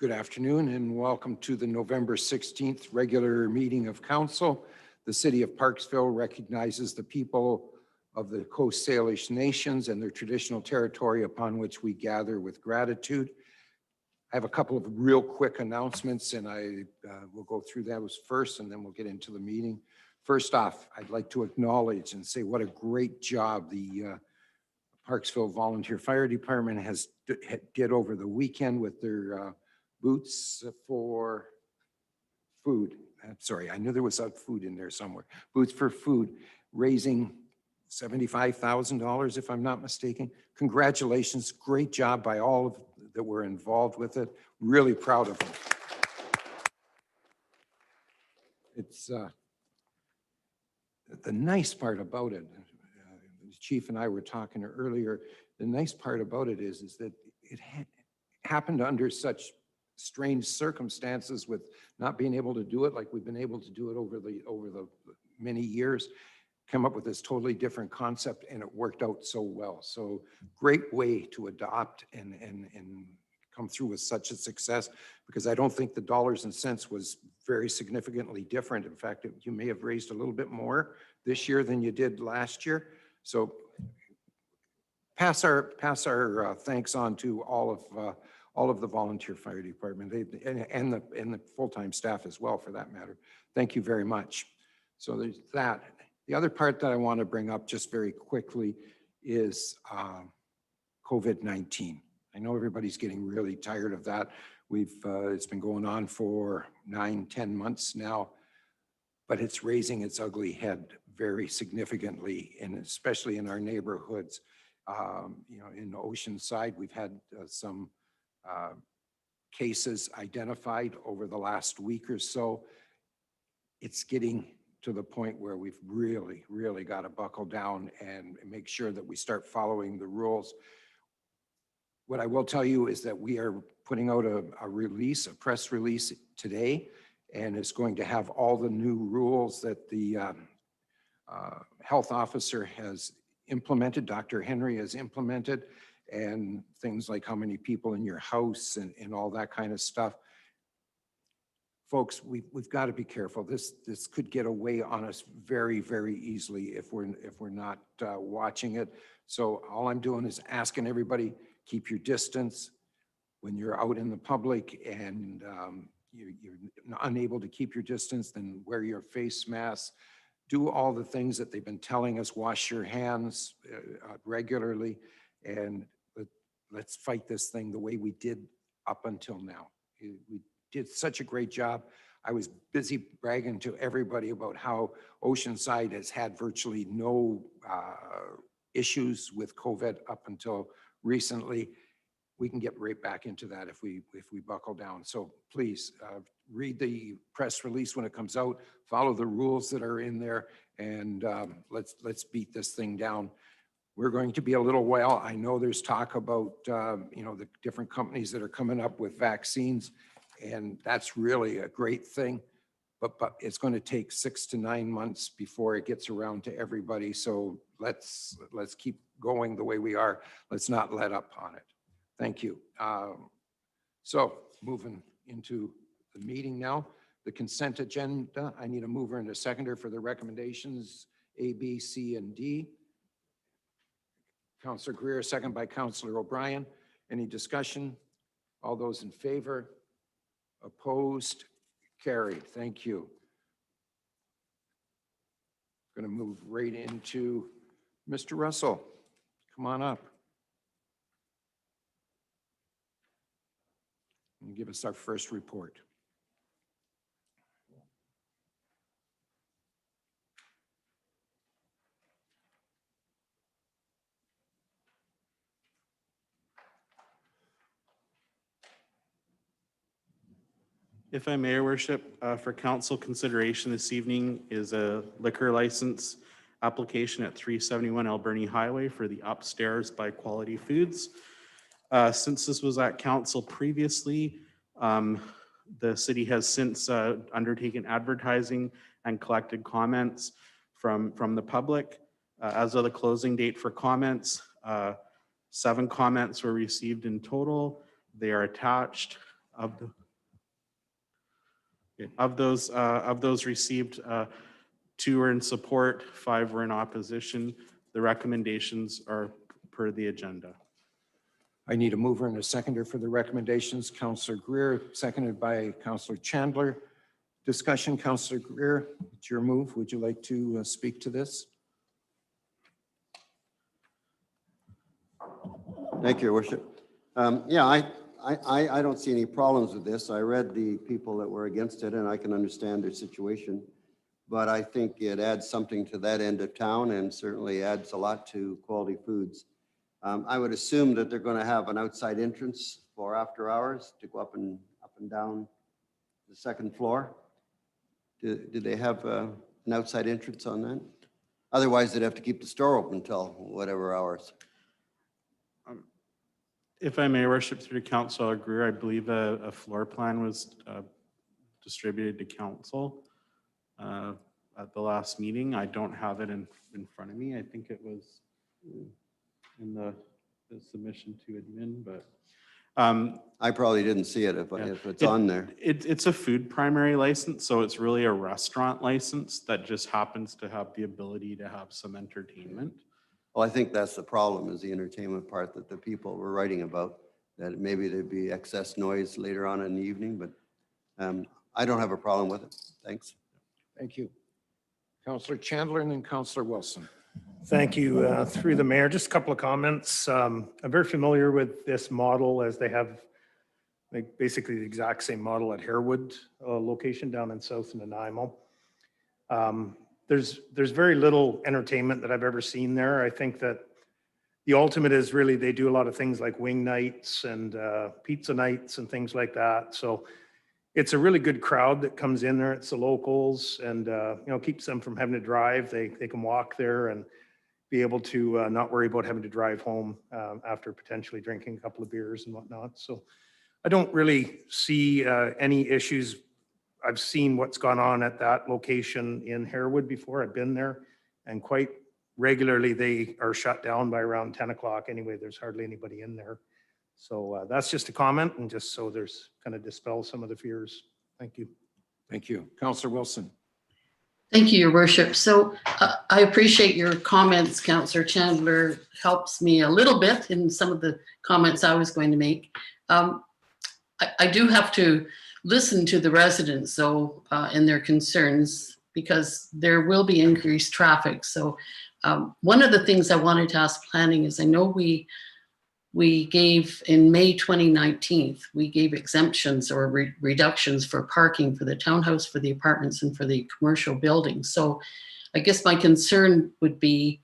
Good afternoon and welcome to the November 16th regular meeting of council. The city of Parksville recognizes the people of the Coast Salish nations and their traditional territory upon which we gather with gratitude. I have a couple of real quick announcements and I will go through those first and then we'll get into the meeting. First off, I'd like to acknowledge and say what a great job the Parksville Volunteer Fire Department did over the weekend with their boots for food. I'm sorry, I knew there was food in there somewhere. Boots for food, raising $75,000 if I'm not mistaken. Congratulations, great job by all of that were involved with it. Really proud of them. It's the nice part about it, the chief and I were talking earlier, the nice part about it is that it happened under such strange circumstances with not being able to do it like we've been able to do it over the many years, come up with this totally different concept and it worked out so well. So great way to adopt and come through with such a success, because I don't think the dollars and cents was very significantly different. In fact, you may have raised a little bit more this year than you did last year. So pass our thanks on to all of the volunteer fire department and the full-time staff as well, for that matter. Thank you very much. So there's that. The other part that I want to bring up just very quickly is COVID-19. I know everybody's getting really tired of that. It's been going on for 9-10 months now, but it's raising its ugly head very significantly, and especially in our neighborhoods. You know, in Oceanside, we've had some cases identified over the last week or so. It's getting to the point where we've really got to buckle down and make sure that we start following the rules. What I will tell you is that we are putting out a press release today, and it's going to have all the new rules that the health officer has implemented, Dr. Henry has implemented, and things like how many people in your house and all that kind of stuff. Folks, we've got to be careful. This could get away on us very easily if we're not watching it. So all I'm doing is asking everybody, keep your distance. When you're out in the public and you're unable to keep your distance, then wear your face mask. Do all the things that they've been telling us. Wash your hands regularly, and let's fight this thing the way we did up until now. We did such a great job. I was busy bragging to everybody about how Oceanside has had virtually no issues with COVID up until recently. We can get right back into that if we buckle down. So please read the press release when it comes out, follow the rules that are in there, and let's beat this thing down. We're going to be a little while. I know there's talk about you know, the different companies that are coming up with vaccines, and that's really a great thing. But it's going to take 6 to 9 months before it gets around to everybody. So let's keep going the way we are. Let's not let up on it. Thank you. So moving into the meeting now, the consent agenda. I need a mover and a seconder for the recommendations A, B, C, and D. Councillor Greer, second by Councillor O'Brien. Any discussion? All those in favor? Opposed? Carried. Thank you. Going to move right into Mr. Russell. Come on up. And give us our first report. If I may, Your Worship, for council consideration this evening is a liquor license application at 371 Alberni Highway for the Upstairs by Quality Foods. Since this was at council previously, the city has since undertaken advertising and collected comments from the public. As of the closing date for comments, 7 comments were received in total. They are attached. Of those received, 2 are in support, 5 were in opposition. The recommendations are per the agenda. I need a mover and a seconder for the recommendations. Councillor Greer, seconded by Councillor Chandler. Discussion, Councillor Greer, it's your move. Would you like to speak to this? Thank you, Your Worship. Yeah, I don't see any problems with this. I read the people that were against it and I can understand their situation. But I think it adds something to that end of town and certainly adds a lot to quality foods. I would assume that they're going to have an outside entrance for after hours to go up and down the second floor. Do they have an outside entrance on that? Otherwise, they'd have to keep the store open until whatever hours. If I may, Your Worship, through to Councillor Greer, I believe a floor plan was distributed to council at the last meeting. I don't have it in front of me. I think it was in the submission to admin, but I probably didn't see it if it's on there. It's a food primary license, so it's really a restaurant license that just happens to have the ability to have some entertainment. Well, I think that's the problem, is the entertainment part that the people were writing about, that maybe there'd be excess noise later on in the evening, but I don't have a problem with it. Thanks. Thank you. Councillor Chandler and then Councillor Wilson. Thank you. Through the mayor, just a couple of comments. I'm very familiar with this model, as they have like basically the exact same model at Harewood location down in South Nanaimo. There's very little entertainment that I've ever seen there. I think that the ultimate is really they do a lot of things like wing nights and pizza nights and things like that. So it's a really good crowd that comes in there. It's the locals, and keeps them from having to drive. They can walk there and be able to not worry about having to drive home after potentially drinking a couple of beers and whatnot. So I don't really see any issues. I've seen what's gone on at that location in Harewood before. I've been there, and quite regularly they are shut down by around 10 o'clock anyway. There's hardly anybody in there. So that's just a comment, and just so there's kind of dispel some of the fears. Thank you. Thank you. Councillor Wilson. Thank you, Your Worship. So I appreciate your comments. Councillor Chandler helps me a little bit in some of the comments I was going to make. I do have to listen to the residents, though, and their concerns, because there will be increased traffic. So one of the things I wanted to ask planning is, I know we gave in May 2019, we gave exemptions or reductions for parking for the townhouse, for the apartments, and for the commercial buildings. So I guess my concern would be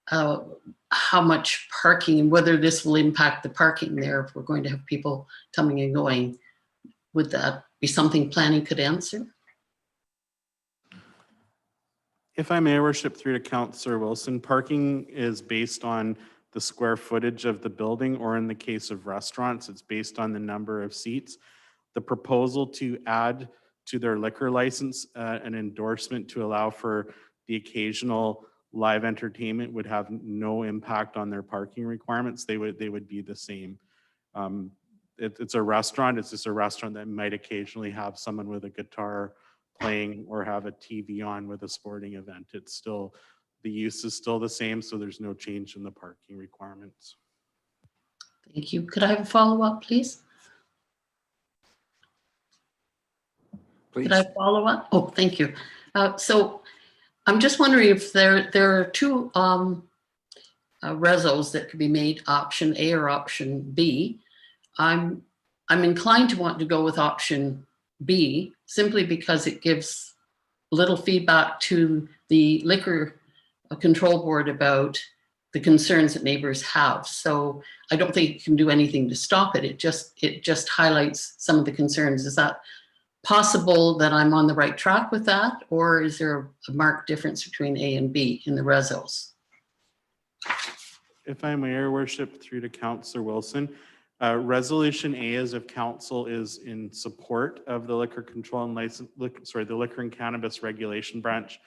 how much parking and whether this will impact the parking there if we're going to have people coming and going. Would that be something planning could answer? If I may, Your Worship, through to Councillor Wilson, parking is based on the square footage of the building, or in the case of restaurants, it's based on the number of seats. The proposal to add to their liquor license an endorsement to allow for the occasional live entertainment would have no impact on their parking requirements. They would be the same. It's a restaurant. It's just a restaurant that might occasionally have someone with a guitar playing or have a TV on with a sporting event. It's still, the use is still the same, so there's no change in the parking requirements. Thank you. Could I have a follow-up, please? Please. Could I follow up? Oh, thank you. So I'm just wondering if there are two resos that could be made, option A or option B. I'm inclined to want to go with option B, simply because it gives little feedback to the liquor control board about the concerns that neighbors have. So I don't think it can do anything to stop it. It just highlights some of the concerns. Is that possible that I'm on the right track with that? Or is there a marked difference between A and B in the resos? If I may, Your Worship, through to Councillor Wilson, Resolution A as of council is in support of the liquor control and the liquor and cannabis regulation branch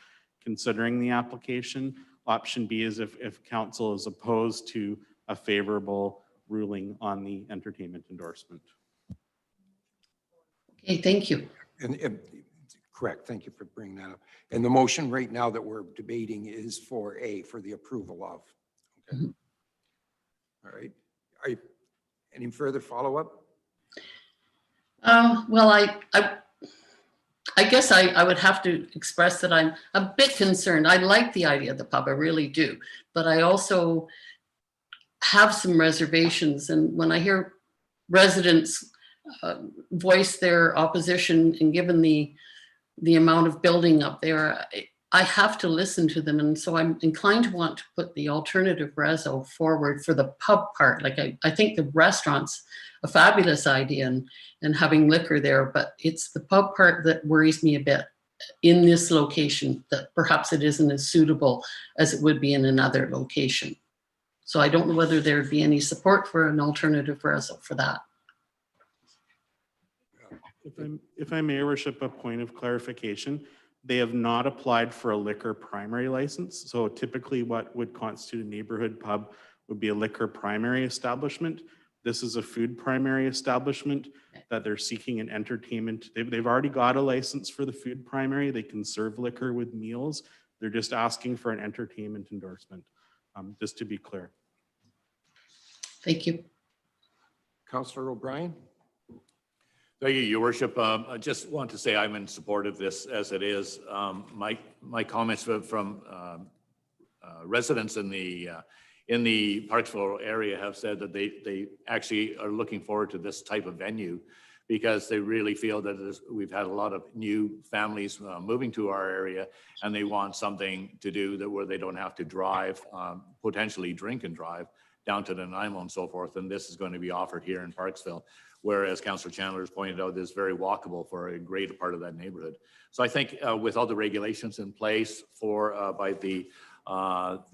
considering the application. Option B is if council is opposed to a favorable ruling on the entertainment endorsement. Okay, thank you. And correct, thank you for bringing that up. And the motion right now that we're debating is for the approval of. Okay. Mhm. All right. Are you, any further follow-up? Well, I guess I would have to express that I'm a bit concerned. I like the idea of the pub, I really do. But I also have some reservations. And when I hear residents voice their opposition, and given the amount of building up there, I have to listen to them. And so I'm inclined to want to put the alternative reso forward for the pub part. Like I think the restaurant's a fabulous idea and having liquor there, but it's the pub part that worries me a bit in this location, that perhaps it isn't as suitable as it would be in another location. So I don't know whether there'd be any support for an alternative reso for that. If I may, Your Worship, a point of clarification. They have not applied for a liquor primary license. So typically what would constitute a neighborhood pub would be a liquor primary establishment. This is a food primary establishment that they're seeking an entertainment. They've already got a license for the food primary. They can serve liquor with meals. They're just asking for an entertainment endorsement, just to be clear. Thank you. Councillor O'Brien? Thank you, Your Worship. I just want to say I'm in support of this as it is. My comments from residents in the Parksville area have said that they actually are looking forward to this type of venue because they really feel that we've had a lot of new families moving to our area, and they want something to do where they don't have to drive, potentially drink and drive down to Nanaimo and so forth. And this is going to be offered here in Parksville, whereas Councillor Chandler has pointed out, is very walkable for a great part of that neighborhood. So I think with all the regulations in place by the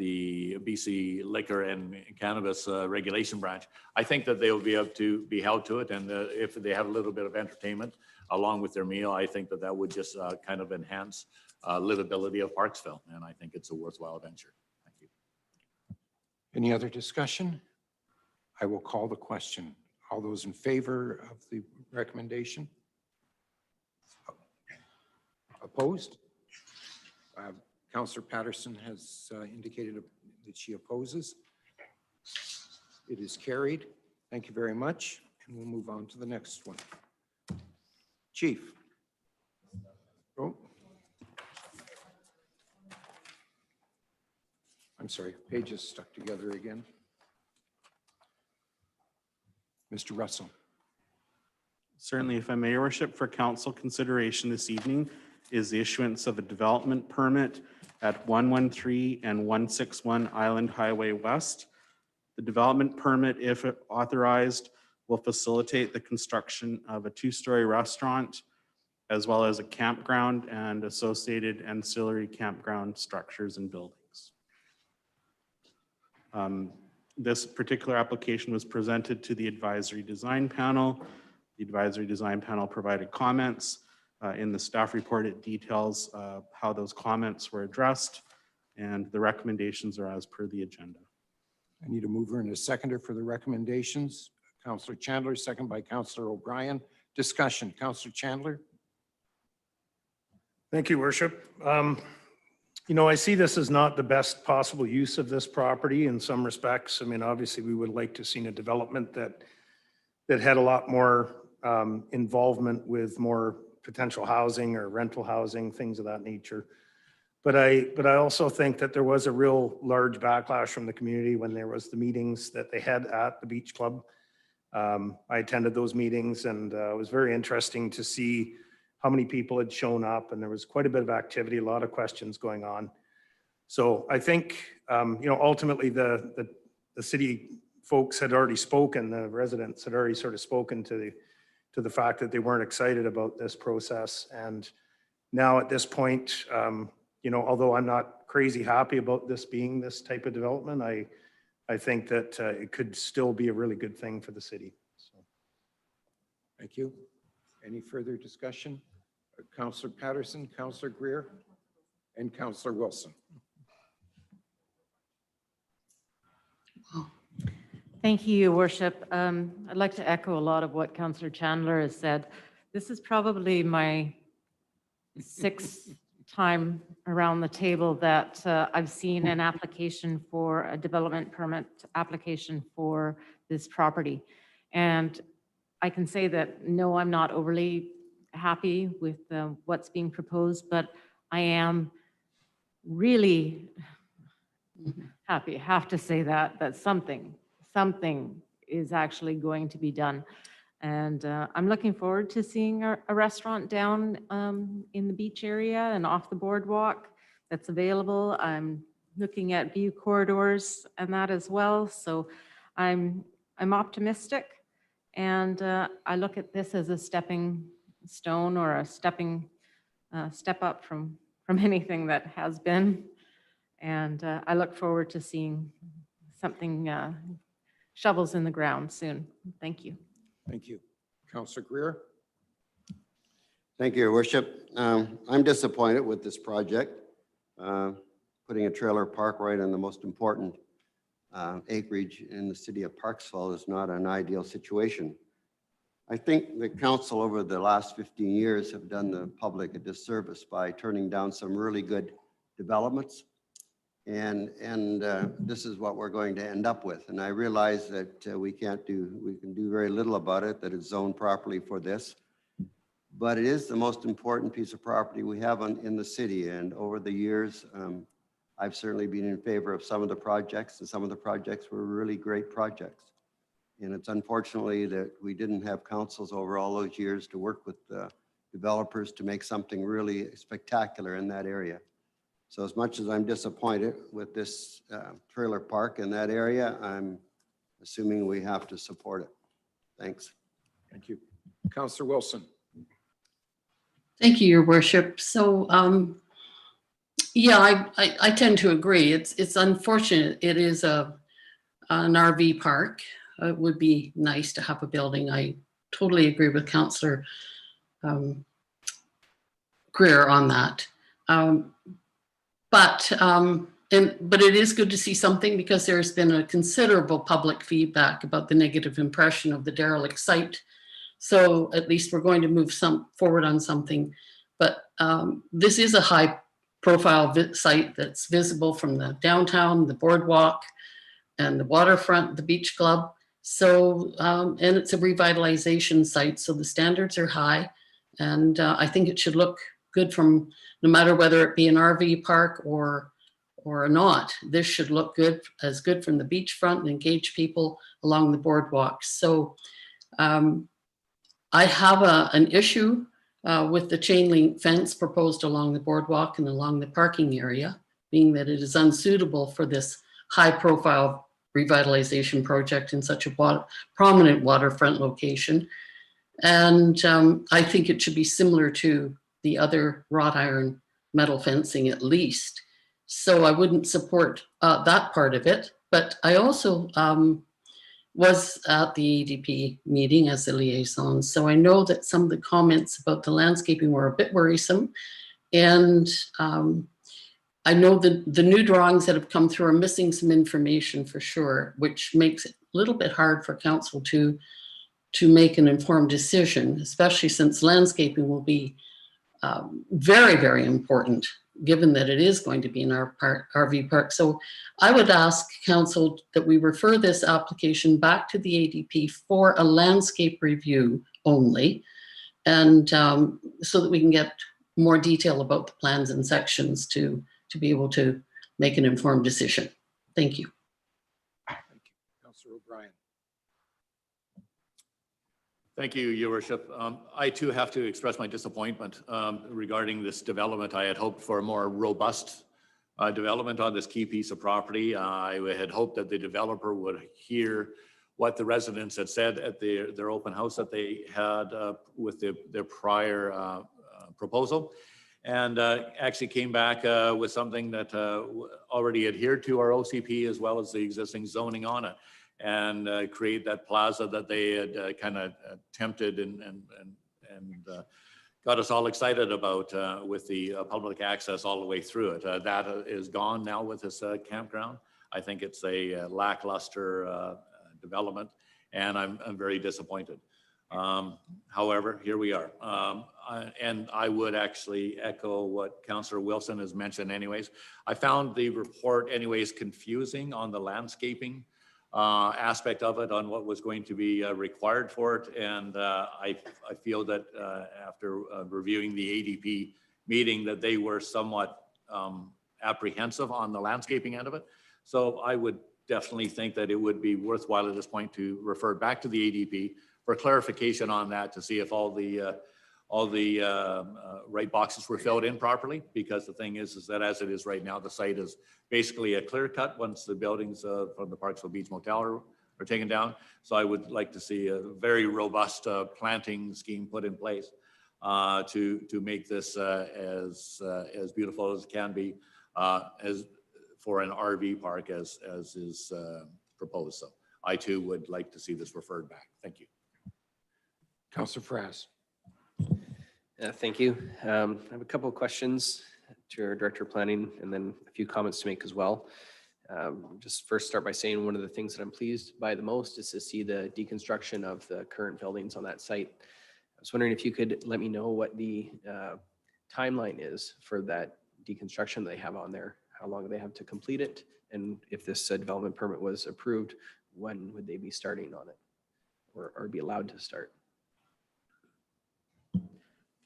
BC Liquor and Cannabis Regulation Branch, I think that they will be able to be held to it. And if they have a little bit of entertainment along with their meal, I think that would just kind of enhance livability of Parksville. And I think it's a worthwhile venture. Thank you. Any other discussion? I will call the question. All those in favor of the recommendation? Opposed? Councillor Patterson has indicated that she opposes. It is carried. Thank you very much. And we'll move on to the next one. Chief. Oh. I'm sorry, pages stuck together again. Mr. Russell. Certainly, if I may, Your Worship, for council consideration this evening is the issuance of a development permit at 113 and 161 Island Highway West. The development permit, if authorized, will facilitate the construction of a two-story restaurant, as well as a campground and associated ancillary campground structures and buildings. This particular application was presented to the advisory design panel. The advisory design panel provided comments. In the staff report, it details how those comments were addressed, and the recommendations are as per the agenda. I need a mover and a seconder for the recommendations. Councillor Chandler, second by Councillor O'Brien. Discussion, Councillor Chandler. Thank you, Worship. You know, I see this as not the best possible use of this property in some respects. I mean, obviously, we would like to have seen a development that had a lot more involvement with more potential housing or rental housing, things of that nature. But I also think that there was a real large backlash from the community when there was the meetings that they had at the Beach Club. I attended those meetings, and it was very interesting to see how many people had shown up, and there was quite a bit of activity, a lot of questions going on. So I think, you know, ultimately the city folks had already spoken, the residents had already sort of spoken to the fact that they weren't excited about this process. And now at this point, you know, although I'm not crazy happy about this being this type of development, I think that it could still be a really good thing for the city. So. Thank you. Any further discussion? Councillor Patterson, Councillor Greer, and Councillor Wilson. Thank you, Your Worship. I'd like to echo a lot of what Councillor Chandler has said. This is probably my sixth time around the table that I've seen an application for a development permit application for this property. And I can say that, no, I'm not overly happy with what's being proposed, but I am really happy, have to say that something is actually going to be done. And I'm looking forward to seeing a restaurant down in the beach area and off the boardwalk that's available. I'm looking at view corridors and that as well. So I'm optimistic, and I look at this as a stepping stone or a step up from anything that has been. And I look forward to seeing something shovels in the ground soon. Thank you. Thank you. Councillor Greer? Thank you, Your Worship. I'm disappointed with this project. Putting a trailer park right on the most important acreage in the city of Parksville is not an ideal situation. I think the council over the last 15 years have done the public a disservice by turning down some really good developments. And this is what we're going to end up with. And I realize that we can do very little about it, that it's zoned properly for this. But it is the most important piece of property we have in the city. And over the years, I've certainly been in favor of some of the projects, and some of the projects were really great projects. And it's unfortunately that we didn't have councils over all those years to work with developers to make something really spectacular in that area. So as much as I'm disappointed with this trailer park in that area, I'm assuming we have to support it. Thanks. Thank you. Councillor Wilson? Thank you, Your Worship. So, yeah, I tend to agree. It's unfortunate. It is an RV park. It would be nice to have a building. I totally agree with Councillor Greer on that. But it is good to see something, because there's been a considerable public feedback about the negative impression of the derelict site. So at least we're going to move forward on something. But this is a high profile site that's visible from the downtown, the boardwalk, and the waterfront, the beach club. So, and it's a revitalization site. So the standards are high. And I think it should look good from, no matter whether it be an RV park or not. This should look good from the beachfront and engage people along the boardwalk. So I have an issue with the chain link fence proposed along the boardwalk and along the parking area, being that it is unsuitable for this high profile revitalization project in such a prominent waterfront location. And I think it should be similar to the other wrought iron metal fencing at least. So I wouldn't support that part of it. But I also was at the ADP meeting as a liaison. So I know that some of the comments about the landscaping were a bit worrisome. And I know that the new drawings that have come through are missing some information for sure, which makes it a little bit hard for council to make an informed decision, especially since landscaping will be very, very important, given that it is going to be in our RV park. So I would ask council that we refer this application back to the ADP for a landscape review only, and so that we can get more detail about the plans and sections to be able to make an informed decision. Thank you. Thank you. Councillor O'Brien? Thank you, Your Worship. I too have to express my disappointment regarding this development. I had hoped for a more robust development on this key piece of property. I had hoped that the developer would hear what the residents had said at their open house that they had with their prior proposal, and actually came back with something that already adhered to our OCP as well as the existing zoning on it, and create that plaza that they had kind of tempted and got us all excited about with the public access all the way through it. That is gone now with this campground. I think it's a lackluster development, and I'm very disappointed. However, here we are. And I would actually echo what Councillor Wilson has mentioned anyways. I found the report anyways confusing on the landscaping aspect of it, on what was going to be required for it. And I feel that after reviewing the ADP meeting, that they were somewhat apprehensive on the landscaping end of it. So I would definitely think that it would be worthwhile at this point to refer back to the ADP for clarification on that, to see if all the right boxes were filled in properly. Because the thing is that as it is right now, the site is basically a clear cut once the buildings from the Parksville Beach Motel are taken down. So I would like to see a very robust planting scheme put in place to make this as beautiful as it can be, as for an RV park as is proposed. So I too would like to see this referred back. Thank you. Councillor Fras. Thank you. I have a couple of questions to our Director of Planning and then a few comments to make as well. Just first start by saying one of the things that I'm pleased by the most is to see the deconstruction of the current buildings on that site. I was wondering if you could let me know what the timeline is for that deconstruction they have on there. How long do they have to complete it? And if this development permit was approved, when would they be starting on it or be allowed to start?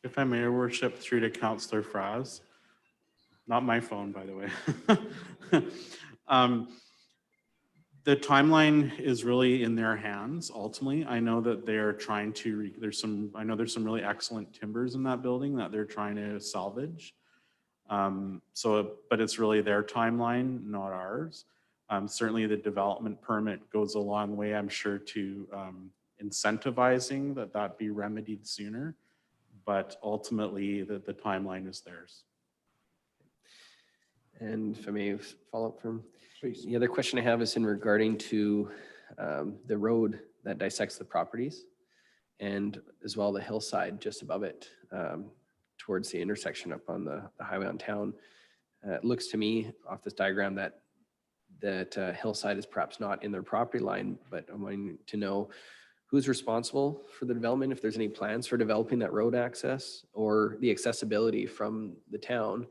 If I may, Your Worship, through to Councillor Fras. Not my phone, by the way. The timeline is really in their hands, ultimately. I know that they're trying to, I know there's some really excellent timbers in that building that they're trying to salvage. But it's really their timeline, not ours. Certainly the development permit goes a long way, I'm sure, to incentivizing that be remedied sooner. But ultimately, the timeline is theirs. And if I may follow up from, Please. the other question I have is in regarding to the road that dissects the properties and as well the hillside just above it towards the intersection up on the highway on town. It looks to me off this diagram that hillside is perhaps not in their property line, but I'm wanting to know who's responsible for the development, if there's any plans for developing that road access or the accessibility from the town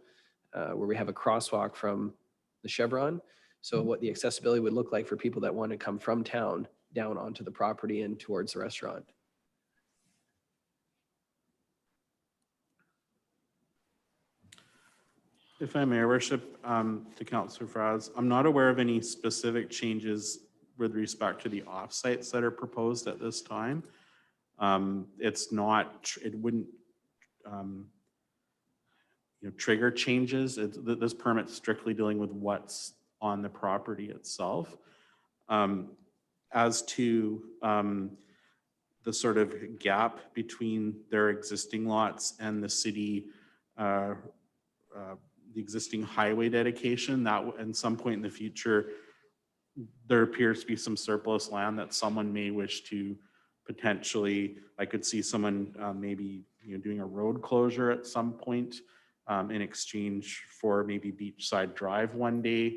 where we have a crosswalk from the Chevron. So what the accessibility would look like for people that want to come from town down onto the property and towards the restaurant. If I may, Your Worship, to Councillor Fras, I'm not aware of any specific changes with respect to the offsites that are proposed at this time. It's not, it wouldn't trigger changes. This permit's strictly dealing with what's on the property itself. As to the sort of gap between their existing lots and the city, the existing highway dedication, that at some point in the future, there appears to be some surplus land that someone may wish to potentially, I could see someone maybe doing a road closure at some point in exchange for maybe Beachside Drive one day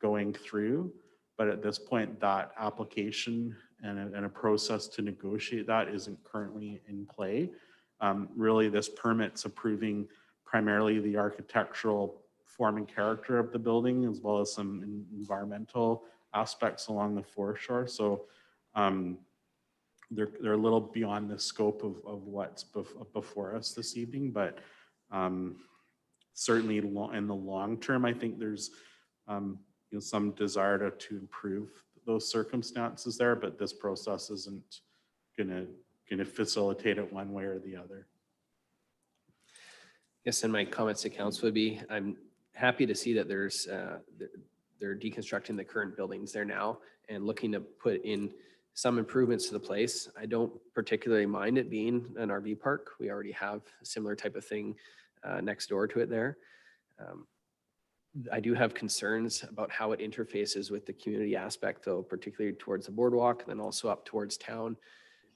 going through. But at this point, that application and a process to negotiate that isn't currently in play. Really, this permit's approving primarily the architectural form and character of the building, as well as some environmental aspects along the foreshore. So they're a little beyond the scope of what's before us this evening, but certainly in the long term, I think there's some desire to improve those circumstances there, but this process isn't gonna facilitate it one way or the other. Yes, and my comments to council would be, I'm happy to see that there's they're deconstructing the current buildings there now and looking to put in some improvements to the place. I don't particularly mind it being an RV park. We already have a similar type of thing next door to it there. I do have concerns about how it interfaces with the community aspect, though, particularly towards the boardwalk and then also up towards town.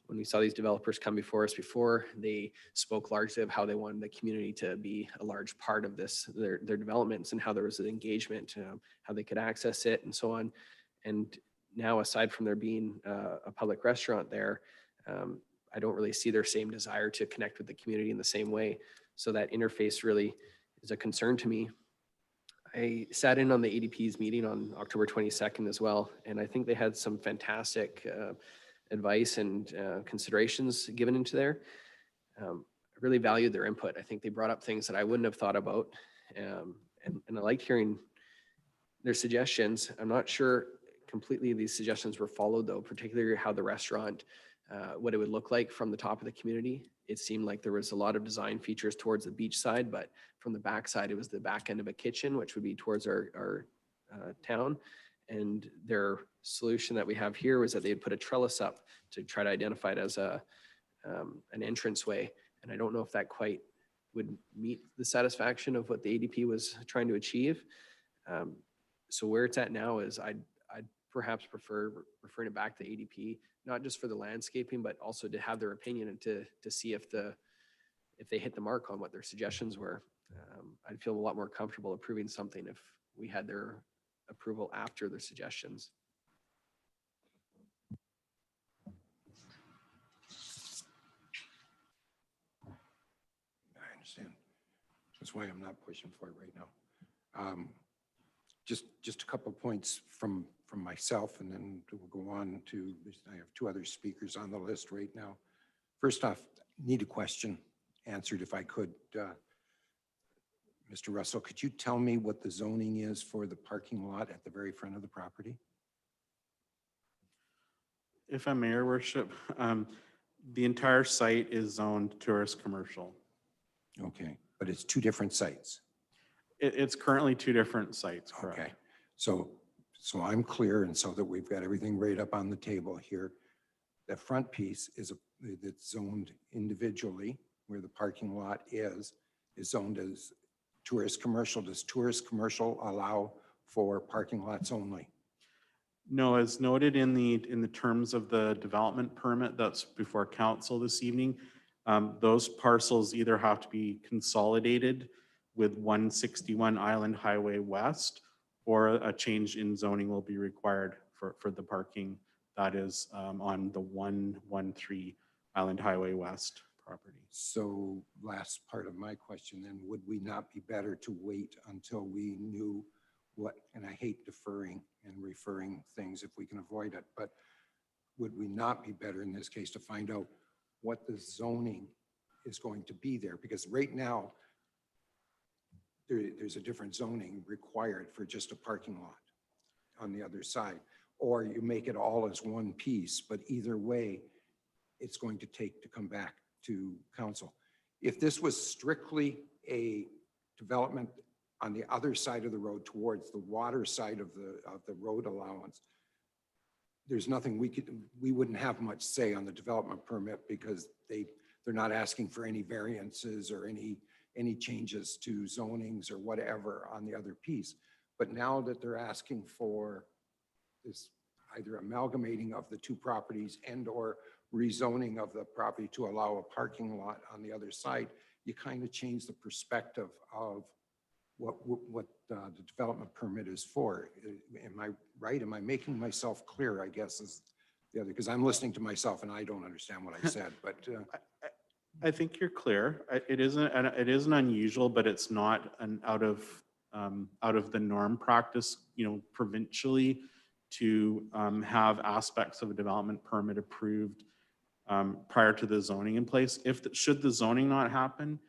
When we saw these developers come before us before, they spoke largely of how they wanted the community to be a large part of this, their developments, and how there was an engagement, how they could access it and so on. And now, aside from there being a public restaurant there, I don't really see their same desire to connect with the community in the same way. So that interface really is a concern to me. I sat in on the ADP's meeting on October 22nd as well, and I think they had some fantastic advice and considerations given into there. I really valued their input. I think they brought up things that I wouldn't have thought about, and I liked hearing their suggestions. I'm not sure completely these suggestions were followed though, particularly how the restaurant, what it would look like from the top of the community. It seemed like there was a lot of design features towards the beach side, but from the back side, it was the back end of a kitchen, which would be towards our town. And their solution that we have here was that they'd put a trellis up to try to identify it as an entranceway. And I don't know if that quite would meet the satisfaction of what the ADP was trying to achieve. So where it's at now is I'd perhaps prefer referring it back to ADP, not just for the landscaping, but also to have their opinion and to see if they hit the mark on what their suggestions were. I'd feel a lot more comfortable approving something if we had their approval after their suggestions. I understand. That's why I'm not pushing for it right now. Just a couple of points from myself, and then we'll go on to, I have two other speakers on the list right now. First off, need a question answered if I could. Mr. Russell, could you tell me what the zoning is for the parking lot at the very front of the property? If I may, Your Worship, the entire site is zoned tourist commercial. Okay, but it's two different sites. It's currently two different sites, Okay, correct? so I'm clear, and so that we've got everything right up on the table here. The front piece is it's zoned individually, where the parking lot is zoned as tourist commercial. Does tourist commercial allow for parking lots only? No, as noted in the terms of the development permit that's before council this evening, those parcels either have to be consolidated with 161 Island Highway West, or a change in zoning will be required for the parking that is on the 113 Island Highway West property. So last part of my question then, would we not be better to wait until we knew what, and I hate deferring and referring things if we can avoid it, but would we not be better in this case to find out what the zoning is going to be there? Because right now, there's a different zoning required for just a parking lot on the other side, or you make it all as one piece, but either way, it's going to take to come back to council. If this was strictly a development on the other side of the road towards the water side of the road allowance, there's nothing we wouldn't have much say on the development permit, because they're not asking for any variances or any changes to zonings or whatever on the other piece. But now that they're asking for this either amalgamating of the two properties and or rezoning of the property to allow a parking lot on the other side, you kind of change the perspective of what the development permit is for. Am I right? Am I making myself clear, I guess, is the other, because I'm listening to myself and I don't understand what I said, but I think you're clear. It isn't unusual, but it's not an out of the norm practice, provincially, to have aspects of a development permit approved prior to the zoning in place. Should the zoning not happen,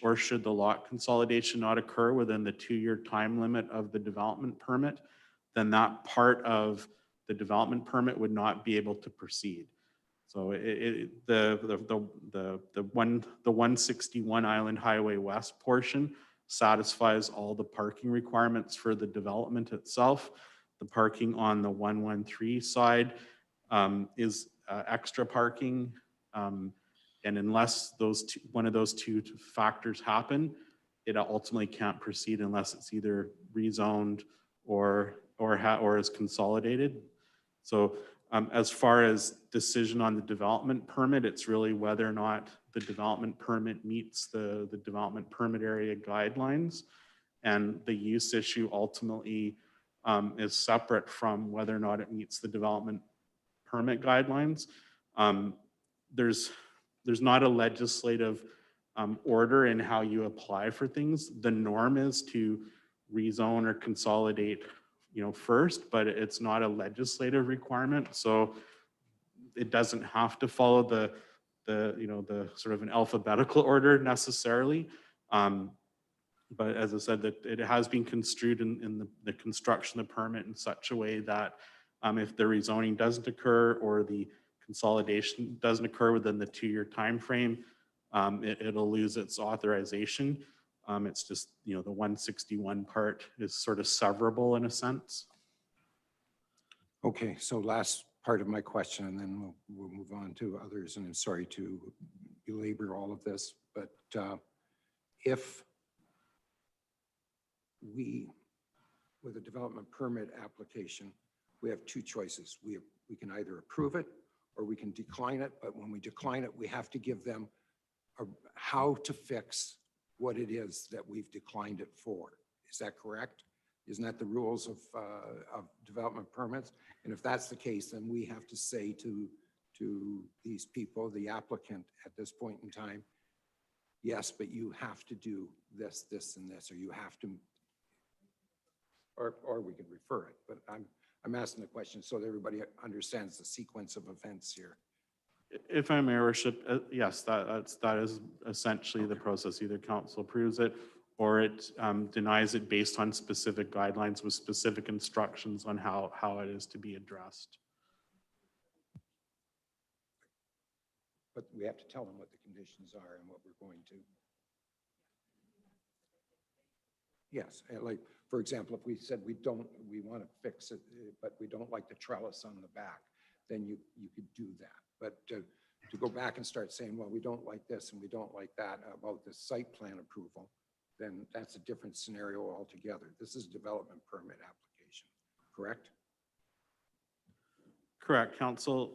or should the lot consolidation not occur within the 2-year time limit of the development permit, then that part of the development permit would not be able to proceed. So the 161 Island Highway West portion satisfies all the parking requirements for the development itself. The parking on the 113 side is extra parking. And unless one of those two factors happen, it ultimately can't proceed unless it's either rezoned or is consolidated. So as far as decision on the development permit, it's really whether or not the development permit meets the development permit area guidelines. And the use issue ultimately is separate from whether or not it meets the development permit guidelines. there's not a legislative order in how you apply for things. The norm is to rezone or consolidate, first, but it's not a legislative requirement. So it doesn't have to follow the sort of an alphabetical order necessarily. But as I said, that it has been construed in the construction of the permit in such a way that if the rezoning doesn't occur or the consolidation doesn't occur within the 2-year timeframe, it'll lose its authorization. It's just, the 161 part is sort of severable in a sense. Okay, so last part of my question, and then we'll move on to others, and I'm sorry to belabor all of this, but if we, with a development permit application, we have two choices. We can either approve it or we can decline it, but when we decline it, we have to give them how to fix what it is that we've declined it for. Is that correct? Isn't that the rules of development permits? And if that's the case, then we have to say to these people, the applicant at this point in time, yes, but you have to do this, this, and this, or you have to, or we can refer it. But I'm asking the question so that everybody understands the sequence of events here. If I may, Your Worship, yes, that is essentially the process. Either council approves it or it denies it based on specific guidelines with specific instructions on how it is to be addressed. But we have to tell them what the conditions are and what we're going to. Yes, and like, for example, if we said we want to fix it, but we don't like the trellis on the back, then you could do that. But to go back and start saying, well, we don't like this and we don't like that about the site plan approval, then that's a different scenario altogether. This is a development permit application, correct? Correct. Council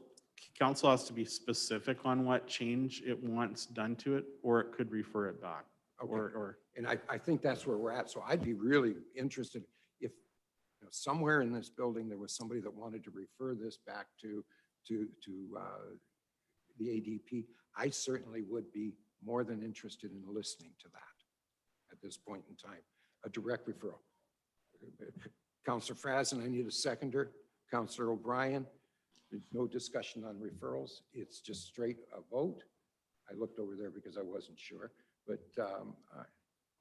has to be specific on what change it wants done to it, or it could refer it back. Okay. And I think that's where we're at. So I'd be really interested if somewhere in this building there was somebody that wanted to refer this back to the ADP. I certainly would be more than interested in listening to that at this point in time. A direct referral. Councillor Fras, and I need a seconder. Councillor O'Brien. There's no discussion on referrals. It's just straight a vote. I looked over there because I wasn't sure. But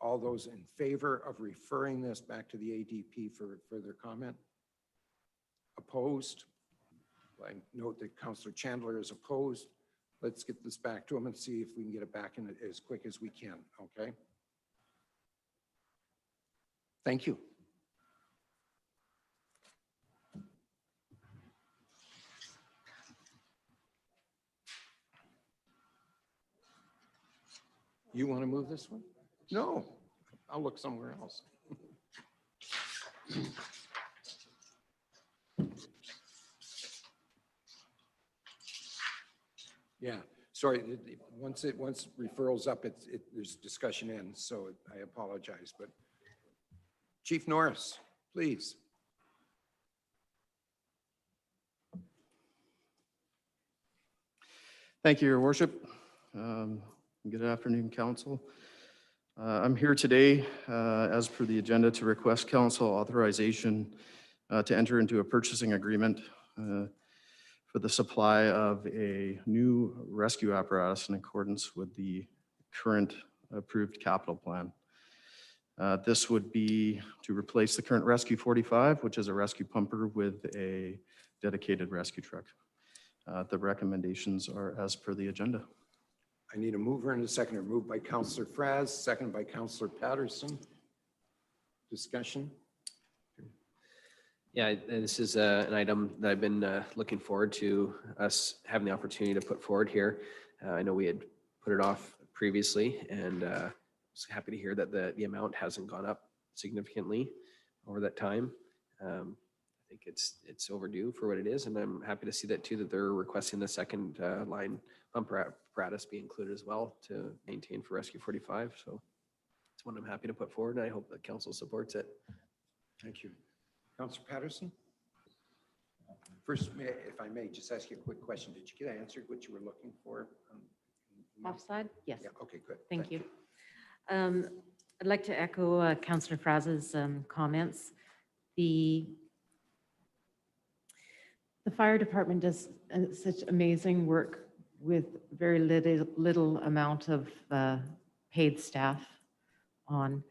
all those in favor of referring this back to the ADP for further comment? Opposed? I note that Councillor Chandler is opposed. Let's get this back to him and see if we can get it back in it as quick as we can, okay? Thank you. You want to move this one? No, I'll look somewhere else. Yeah, sorry, once referrals up, there's discussion ends, so I apologize, but Chief Norris, please. Thank you, Your Worship. Good afternoon, Council. I'm here today, as per the agenda, to request Council authorization to enter into a purchasing agreement for the supply of a new rescue apparatus in accordance with the current approved capital plan. This would be to replace the current Rescue 45, which is a rescue pumper with a dedicated rescue truck. The recommendations are as per the agenda. I need a mover and a seconder. Moved by Councillor Fras, seconded by Councillor Patterson. Discussion? Yeah, this is an item that I've been looking forward to us having the opportunity to put forward here. I know we had put it off previously, and I was happy to hear that the amount hasn't gone up significantly over that time. I think it's overdue for what it is, and I'm happy to see that too, that they're requesting the second line pump apparatus be included as well to maintain for Rescue 45. So it's one I'm happy to put forward, and I hope that council supports it. Thank you. Councillor Patterson? First, if I may, just ask you a quick question. Did you get answered what you were looking for? Offside? Yes. Yeah, okay, good. Thank you. I'd like to echo Councillor Fras's comments. The fire department does such amazing work with very little amount of paid staff on.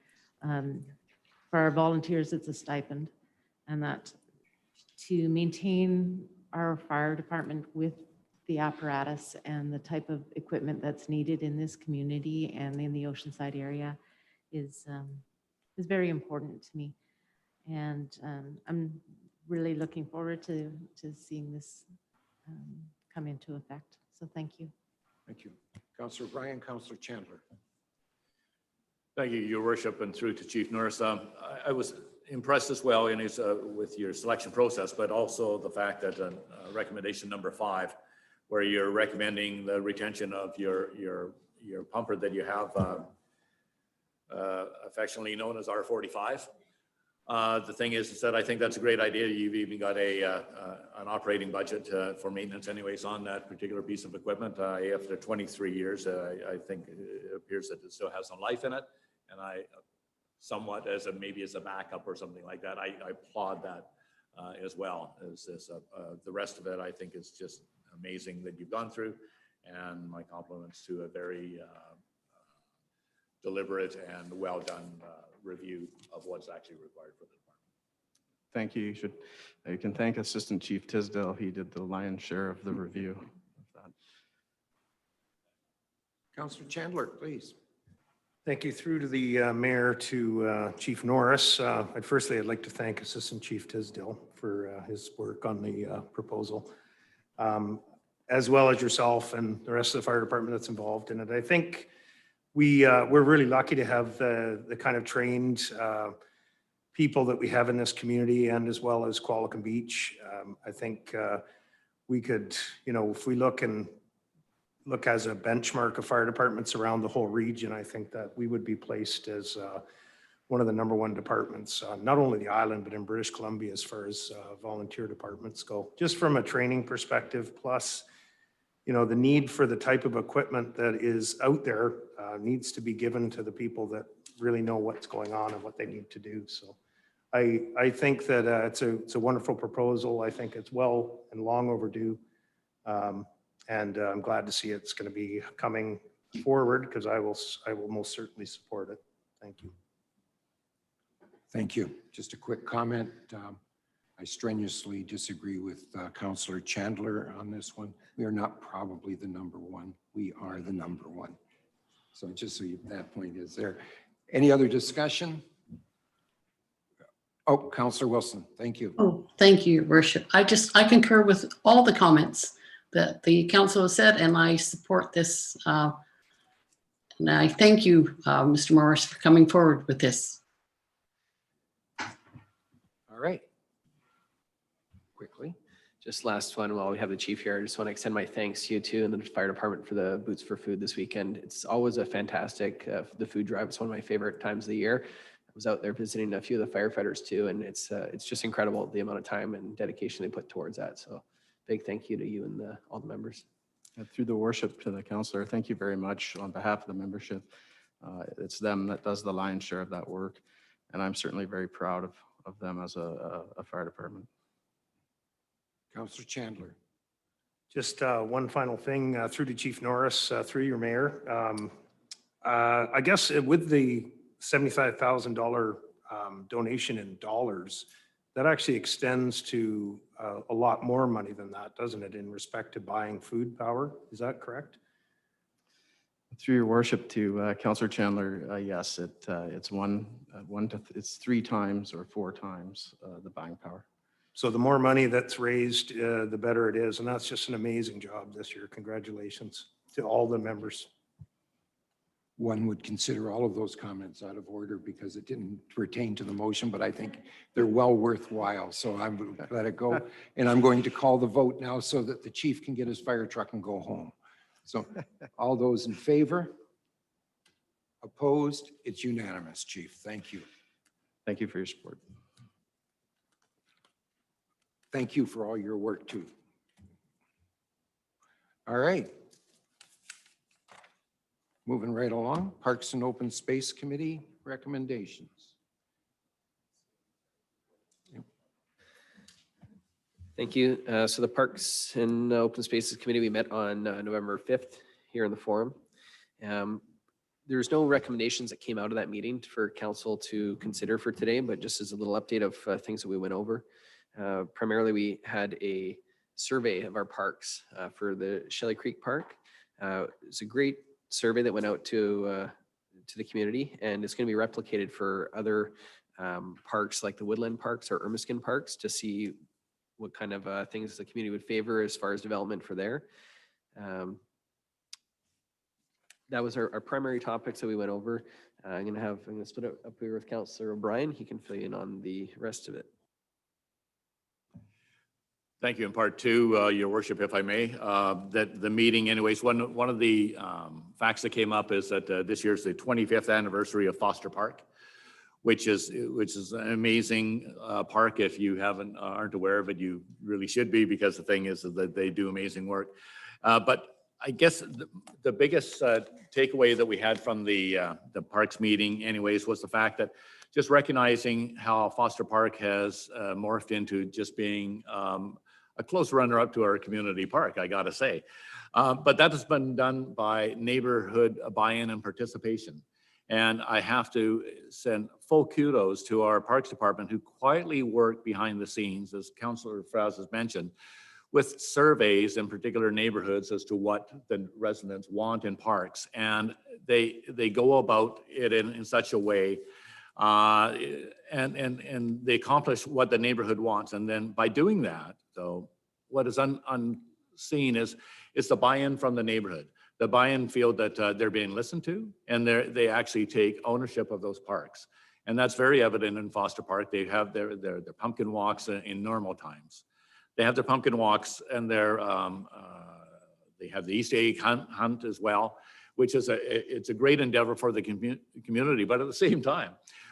For our volunteers, it's a stipend, and that to maintain our fire department with the apparatus and the type of equipment that's needed in this community and in the Oceanside area is very important to me. And I'm really looking forward to seeing this come into effect. So thank you. Thank you. Councillor Bryan, Councillor Chandler. Thank you, Your Worship, and through to Chief Norris. I was impressed as well in his, with your selection process, but also the fact that recommendation number 5, where you're recommending the retention of your pumper that you have affectionately known as R45. The thing is that I think that's a great idea. You've even got an operating budget for maintenance anyways on that particular piece of equipment. After 23 years, I think it appears that it still has some life in it. And I somewhat maybe as a backup or something like that, I applaud that as well. The rest of it, I think, is just amazing that you've gone through, and my compliments to a very deliberate and well done review of what's actually required for the department. Thank you. You can thank Assistant Chief Tisdale. He did the lion's share of the review of that. Councillor Chandler, please. Thank you. Through to the mayor, to Chief Norris. Firstly, I'd like to thank Assistant Chief Tisdale for his work on the proposal, as well as yourself and the rest of the fire department that's involved in it. I think we're really lucky to have the kind of trained people that we have in this community, and as well as Qualicum Beach. I think we could, if we look as a benchmark of fire departments around the whole region, I think that we would be placed as one of the #1 departments, not only the island, but in British Columbia as far as volunteer departments go, just from a training perspective. Plus, the need for the type of equipment that is out there needs to be given to the people that really know what's going on and what they need to do. So I think that it's a wonderful proposal. I think it's well and long overdue. And I'm glad to see it's going to be coming forward, because I will most certainly support it. Thank you. Thank you. Just a quick comment. I strenuously disagree with Councillor Chandler on this one. We are not probably the #1. We are the #1. So just so that point is there. Any other discussion? Oh, Councillor Wilson, thank you. Oh, thank you, Your Worship. I concur with all the comments that the council has said, and I support this. And I thank you, Mr. Morris, for coming forward with this. All right. Quickly. Just last one, while we have the chief here, I just want to extend my thanks to you too and the fire department for the Boots for Food this weekend. It's always a fantastic, the food drive. It's one of my favorite times of the year. I was out there visiting a few of the firefighters too, and it's just incredible the amount of time and dedication they put towards that. So big thank you to you and all the members. Through the worship to the councillor, thank you very much on behalf of the membership. It's them that does the lion's share of that work, and I'm certainly very proud of them as a fire department. Councillor Chandler. Just one final thing, through to Chief Norris, through your mayor. I guess with the $75,000 donation in dollars, that actually extends to a lot more money than that, doesn't it, in respect to buying food power? Is that correct? Through your worship to Councillor Chandler, yes, it's it's 3 times or 4 times the buying power. So the more money that's raised, the better it is. And that's just an amazing job this year. Congratulations to all the members. One would consider all of those comments out of order because it didn't pertain to the motion, but I think they're well worthwhile. So I'm going to let it go. And I'm going to call the vote now so that the chief can get his fire truck and go home. So all those in favor? Opposed? It's unanimous, Chief. Thank you. Thank you for your support. thank you for all your work too. All right. Moving right along, Parks and Open Space Committee recommendations. Thank you. So the Parks and Open Spaces Committee, we met on November 5th here in the forum. There's no recommendations that came out of that meeting for council to consider for today, but just as a little update of things that we went over. Primarily, we had a survey of our parks for the Shelley Creek Park. It's a great survey that went out to the community, and it's going to be replicated for other parks like the Woodland Parks or Ermiskin Parks to see what kind of things the community would favor as far as development for there. That was our primary topics that we went over. I'm going to split it up here with Councillor O'Brien. He can fill you in on the rest of it. Thank you. In part two, Your Worship, if I may, that the meeting anyways, one of the facts that came up is that this year's the 25th anniversary of Foster Park, which is an amazing park. If you aren't aware of it, you really should be, because the thing is that they do amazing work. But I guess the biggest takeaway that we had from the parks meeting anyways was the fact that just recognizing how Foster Park has morphed into just being a close runner-up to our community park, I gotta say. But that has been done by neighborhood buy-in and participation. And I have to send full kudos to our Parks Department, who quietly work behind the scenes, as Councillor Fras has mentioned, with surveys in particular neighborhoods as to what the residents want in parks. And they go about it in such a way and they accomplish what the neighborhood wants. And then by doing that, though, what is unseen is the buy-in from the neighborhood. The buy-in feel that they're being listened to, and they actually take ownership of those parks. And that's very evident in Foster Park. They have their pumpkin walks in normal times. They have their pumpkin walks, and they have the Easter egg hunt as well, which is it's a great endeavor for the community. But at the same time,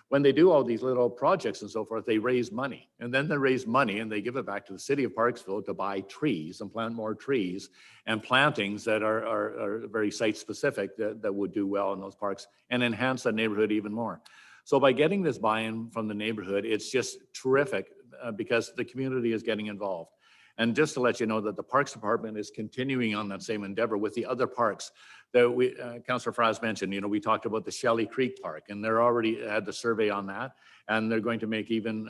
when they do all these little projects and so forth, they raise money, and then they raise money and they give it back to the city of Parksville to buy trees and plant more trees and plantings that are very site specific that would do well in those parks and enhance the neighborhood even more. So by getting this buy-in from the neighborhood, it's just terrific because the community is getting involved. And just to let you know that the Parks Department is continuing on that same endeavor with the other parks that Councillor Fras mentioned. You know, we talked about the Shelley Creek Park, and they're already had the survey on that, and they're going to make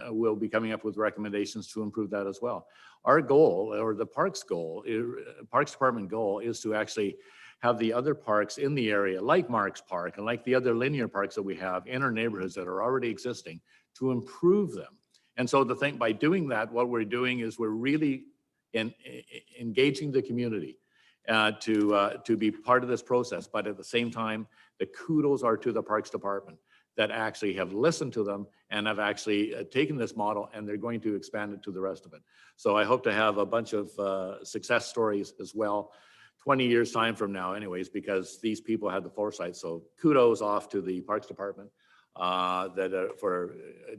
we'll be coming up with recommendations to improve that as well. Our goal, or the Parks Department goal, is to actually have the other parks in the area, like Marks Park and like the other linear parks that we have in our neighborhoods that are already existing, to improve them. And so by doing that, what we're doing is we're really engaging the community to be part of this process. But at the same time, the kudos are to the Parks Department that actually have listened to them and have actually taken this model, and they're going to expand it to the rest of it. So I hope to have a bunch of success stories as well, 20 years time from now anyways, because these people had the foresight. So kudos off to the Parks Department for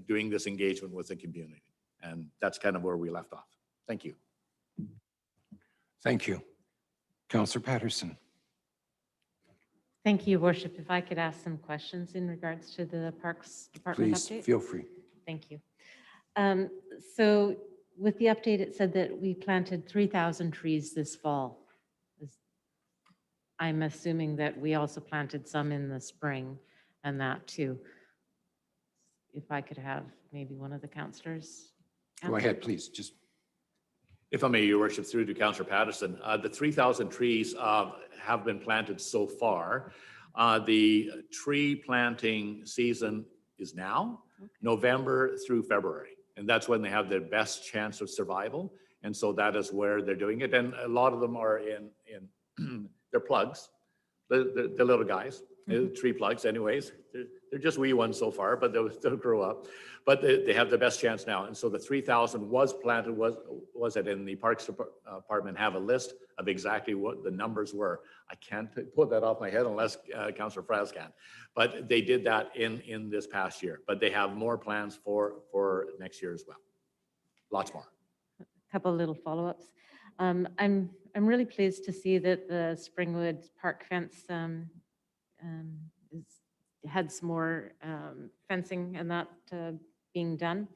doing this engagement with the community. And that's kind of where we left off. Thank you. Thank you. Councillor Patterson. Thank you, Worship. If I could ask some questions in regards to the Parks Department Please update? feel free. Thank you. So with the update, it said that we planted 3,000 trees this fall. I'm assuming that we also planted some in the spring and that too. If I could have maybe one of the councillors. Go ahead, please. Just If I may, Your Worship, through to Councillor Patterson, the 3,000 trees have been planted so far. The tree planting season is now, November through February, and that's when they have their best chance of survival. And so that is where they're doing it. And a lot of them are in they're plugs, the little guys, tree plugs anyways. They're just wee ones so far, but they'll grow up. But they have the best chance now. And so the 3,000 was planted, was it in the Parks Department have a list of exactly what the numbers were. I can't put that off my head unless Councillor Fras can. But they did that in this past year. But they have more plans for next year as well. Lots more. couple little follow-ups. I'm really pleased to see that the Springwood Park fence had some more fencing and that being done.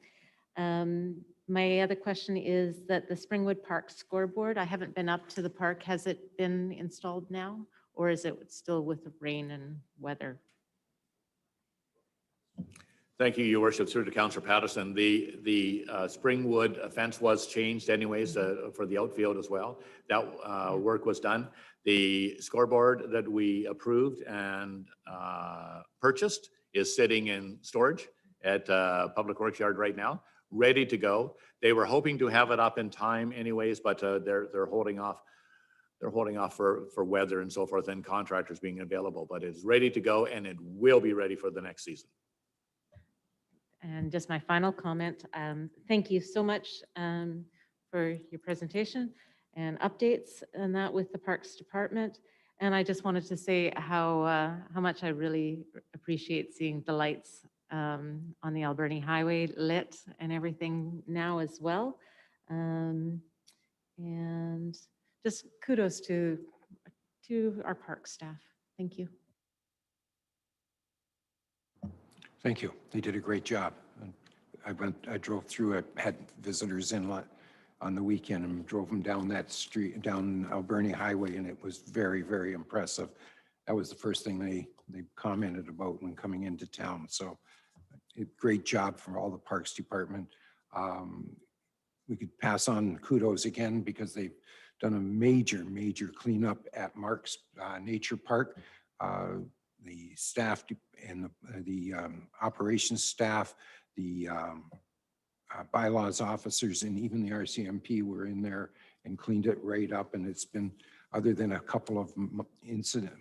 My other question is that the Springwood Park scoreboard, I haven't been up to the park. Has it been installed now, or is it still with the rain and weather? Thank you, Your Worship. Through to Councillor Patterson. The Springwood fence was changed anyways for the outfield as well. That work was done. The scoreboard that we approved and purchased is sitting in storage at Public Works Yard right now, ready to go. They were hoping to have it up in time anyways, but they're holding off. They're holding off for weather and so forth and contractors being available, but it's ready to go and it will be ready for the next season. And just my final comment, thank you so much for your presentation and updates and that with the Parks Department. And I just wanted to say how much I really appreciate seeing the lights on the Alberni Highway lit and everything now as well. And just kudos to our park staff. Thank you. Thank you. They did a great job. I drove through it, had visitors in on the weekend and drove them down that street, down Alberni Highway, and it was very, very impressive. That was the first thing they commented about when coming into town. So great job from all the Parks Department. We could pass on kudos again because they've done a major cleanup at Mark's Nature Park. The staff and the operations staff, the bylaws officers, and even the RCMP were in there and cleaned it right up. And it's been, other than a couple of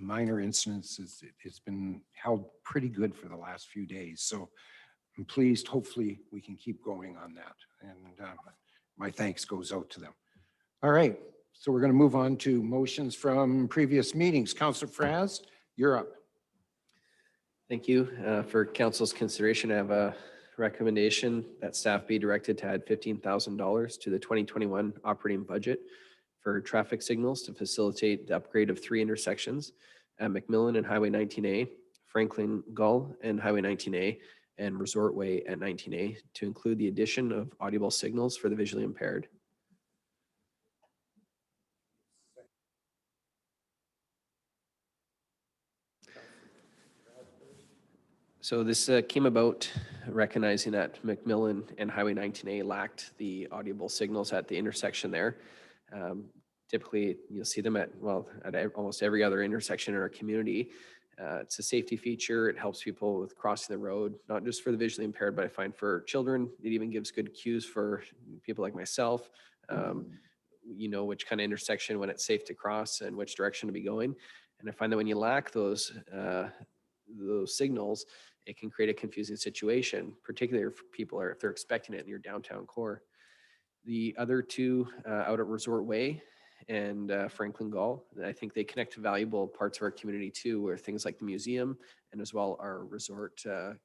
minor incidents, it's been held pretty good for the last few days. So I'm pleased. Hopefully we can keep going on that. And my thanks goes out to them. All right. So we're going to move on to motions from previous meetings. Councillor Fras, you're up. Thank you. For council's consideration, I have a recommendation that staff be directed to add $15,000 to the 2021 operating budget for traffic signals to facilitate the upgrade of 3 intersections at McMillan and Highway 19A, Franklin Gull and Highway 19A, and Resort Way at 19A to include the addition of audible signals for the visually impaired. So this came about recognizing that McMillan and Highway 19A lacked the audible signals at the intersection there. Typically, you'll see them at almost every other intersection in our community. It's a safety feature. It helps people with crossing the road, not just for the visually impaired, but I find for children, it even gives good cues for people like myself. You know which kind of intersection when it's safe to cross and which direction to be going. And I find that when you lack those signals, it can create a confusing situation, particularly if people if they're expecting it in your downtown core. The other two out at Resort Way and Franklin Gull, I think they connect to valuable parts of our community too, where things like the museum and as well our resort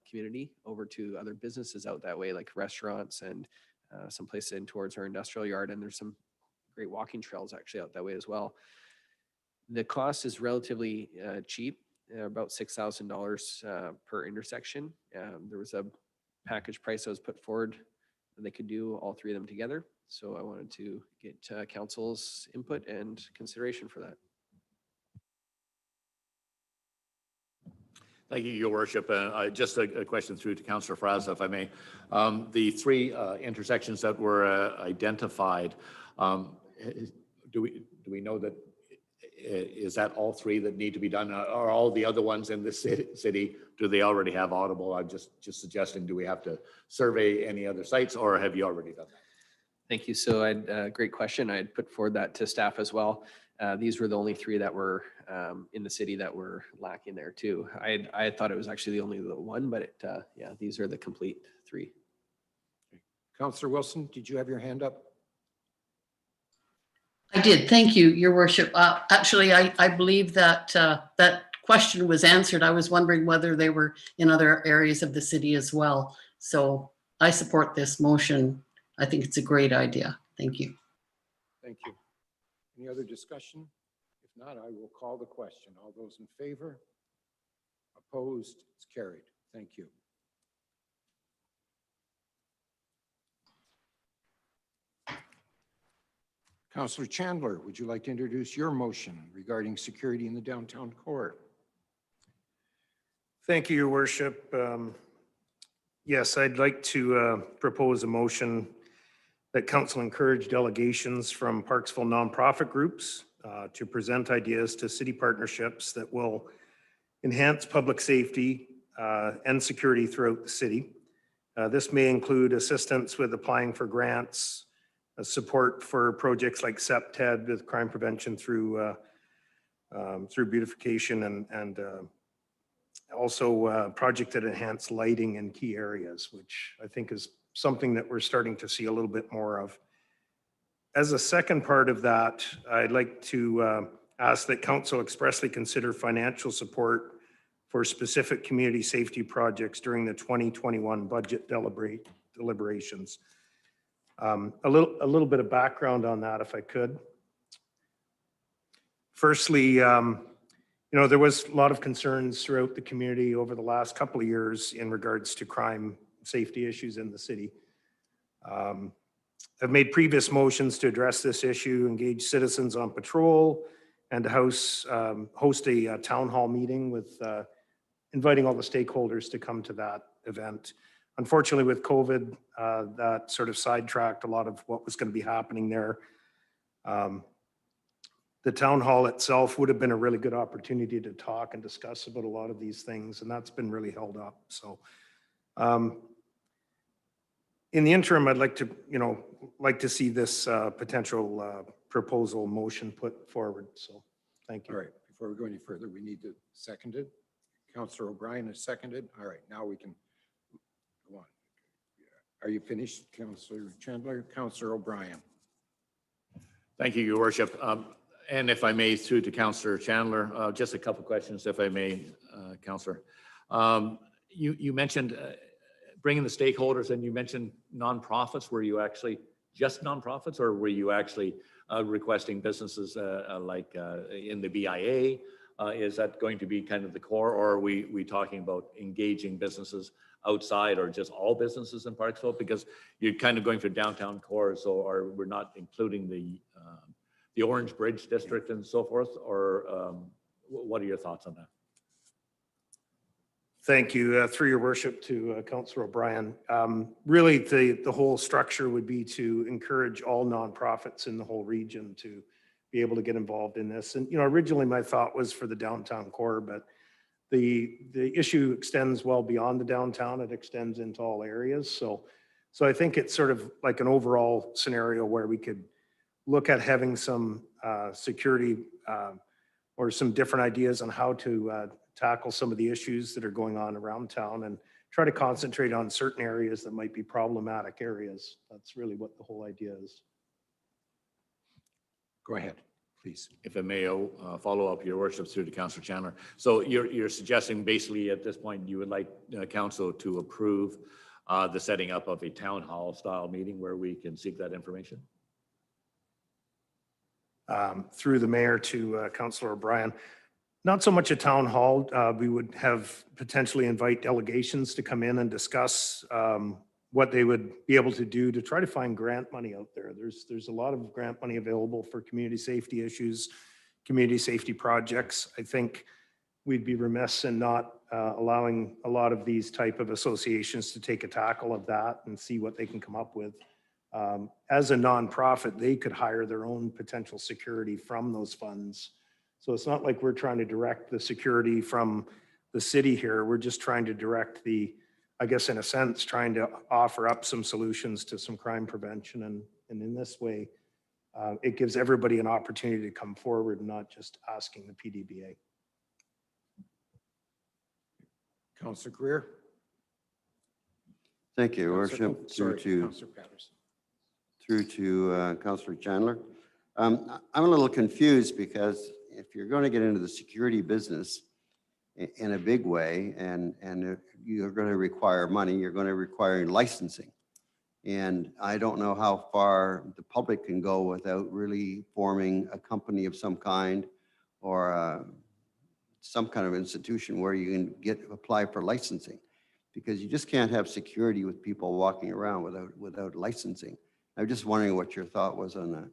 community over to other businesses out that way, like restaurants and some places in towards our industrial yard. And there's some great walking trails actually out that way as well. The cost is relatively cheap. About $6,000 per intersection. There was a package price that was put forward that they could do all 3 of them together. So I wanted to get council's input and consideration for that. Thank you, Your Worship. Just a question through to Councillor Fras, if I may. The 3 intersections that were identified, do we know that? Is that all 3 that need to be done? Are all the other ones in this city, do they already have audible? I'm just suggesting, do we have to survey any other sites or have you already done that? Thank you. So great question. I'd put forward that to staff as well. These were the only 3 that were in the city that were lacking there too. I thought it was actually only the one, but yeah, these are the complete 3. Councillor Wilson, did you have your hand up? I did. Thank you, Your Worship. Actually, I believe that that question was answered. I was wondering whether they were in other areas of the city as well. So I support this motion. I think it's a great idea. Thank you. Thank you. Any other discussion? If not, I will call the question. All those in favor? Opposed? It's carried. Thank you. Councillor Chandler, would you like to introduce your motion regarding security in the downtown core? Thank you, Your Worship. Yes, I'd like to propose a motion that council encourage delegations from Parksville nonprofit groups to present ideas to city partnerships that will enhance public safety and security throughout the city. This may include assistance with applying for grants, support for projects like CEPTED with crime prevention through beautification and also project that enhance lighting in key areas, which I think is something that we're starting to see a little bit more of. As a second part of that, I'd like to ask that council expressly consider financial support for specific community safety projects during the 2021 budget deliberations. A little bit of background on that, if I could. Firstly, there was a lot of concerns throughout the community over the last couple of years in regards to crime safety issues in the city. I've made previous motions to address this issue, engage citizens on patrol, and to host a town hall meeting with inviting all the stakeholders to come to that event. Unfortunately, with COVID, that sort of sidetracked a lot of what was going to be happening there. The town hall itself would have been a really good opportunity to talk and discuss about a lot of these things, and that's been really held up. So in the interim, I'd like to see this potential proposal motion put forward. So thank you. All right, before we go any further, we need to second it. Councillor O'Brien has seconded. All right, now we can go on. Are you finished, Councillor Chandler? Councillor O'Brien. Thank you, Your Worship. And if I may, through to Councillor Chandler, just a couple questions, if I may, Councillor. You mentioned bringing the stakeholders, and you mentioned nonprofits. Were you actually just nonprofits, or were you actually requesting businesses like in the BIA? Is that going to be kind of the core, or are we talking about engaging businesses outside, or just all businesses in Parksville? Because you're kind of going for downtown core, so we're not including the Orange Bridge district and so forth, or what are your thoughts on that? Thank you. Through your worship to Councillor O'Brien. Really, the whole structure would be to encourage all nonprofits in the whole region to be able to get involved in this. And, originally my thought was for the downtown core, but the issue extends well beyond the downtown. It extends into all areas. So I think it's sort of like an overall scenario where we could look at having some security or some different ideas on how to tackle some of the issues that are going on around town and try to concentrate on certain areas that might be problematic areas. That's really what the whole idea is. Go ahead, please. If I may follow up, Your Worship, through to Councillor Chandler. So you're suggesting basically at this point you would like council to approve the setting up of a town hall style meeting where we can seek that information? Through the mayor to Councillor O'Brien. Not so much a town hall. We would have potentially invite delegations to come in and discuss what they would be able to do to try to find grant money out there. There's a lot of grant money available for community safety issues, community safety projects. I think we'd be remiss in not allowing a lot of these type of associations to take a tackle of that and see what they can come up with. As a nonprofit, they could hire their own potential security from those funds. So it's not like we're trying to direct the security from the city here. We're just trying to direct I guess in a sense, trying to offer up some solutions to some crime prevention. And in this way, it gives everybody an opportunity to come forward and not just asking the PDBA. Councillor Greer. Thank you, Your Worship. Sorry, Councillor Patterson. Through to Councillor Chandler. I'm a little confused because if you're going to get into the security business in a big way and you're going to require money, you're going to require licensing. And I don't know how far the public can go without really forming a company of some kind or some kind of institution where you can apply for licensing. Because you just can't have security with people walking around without licensing. I'm just wondering what your thought was on that.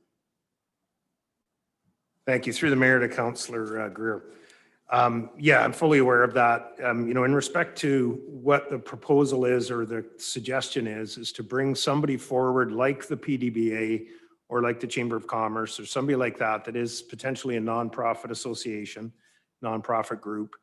Thank you. Through the mayor to Councillor Greer. Yeah, I'm fully aware of that. In respect to what the proposal is or the suggestion is to bring somebody forward like the PDBA or like the Chamber of Commerce or somebody like that is potentially a nonprofit association, nonprofit group.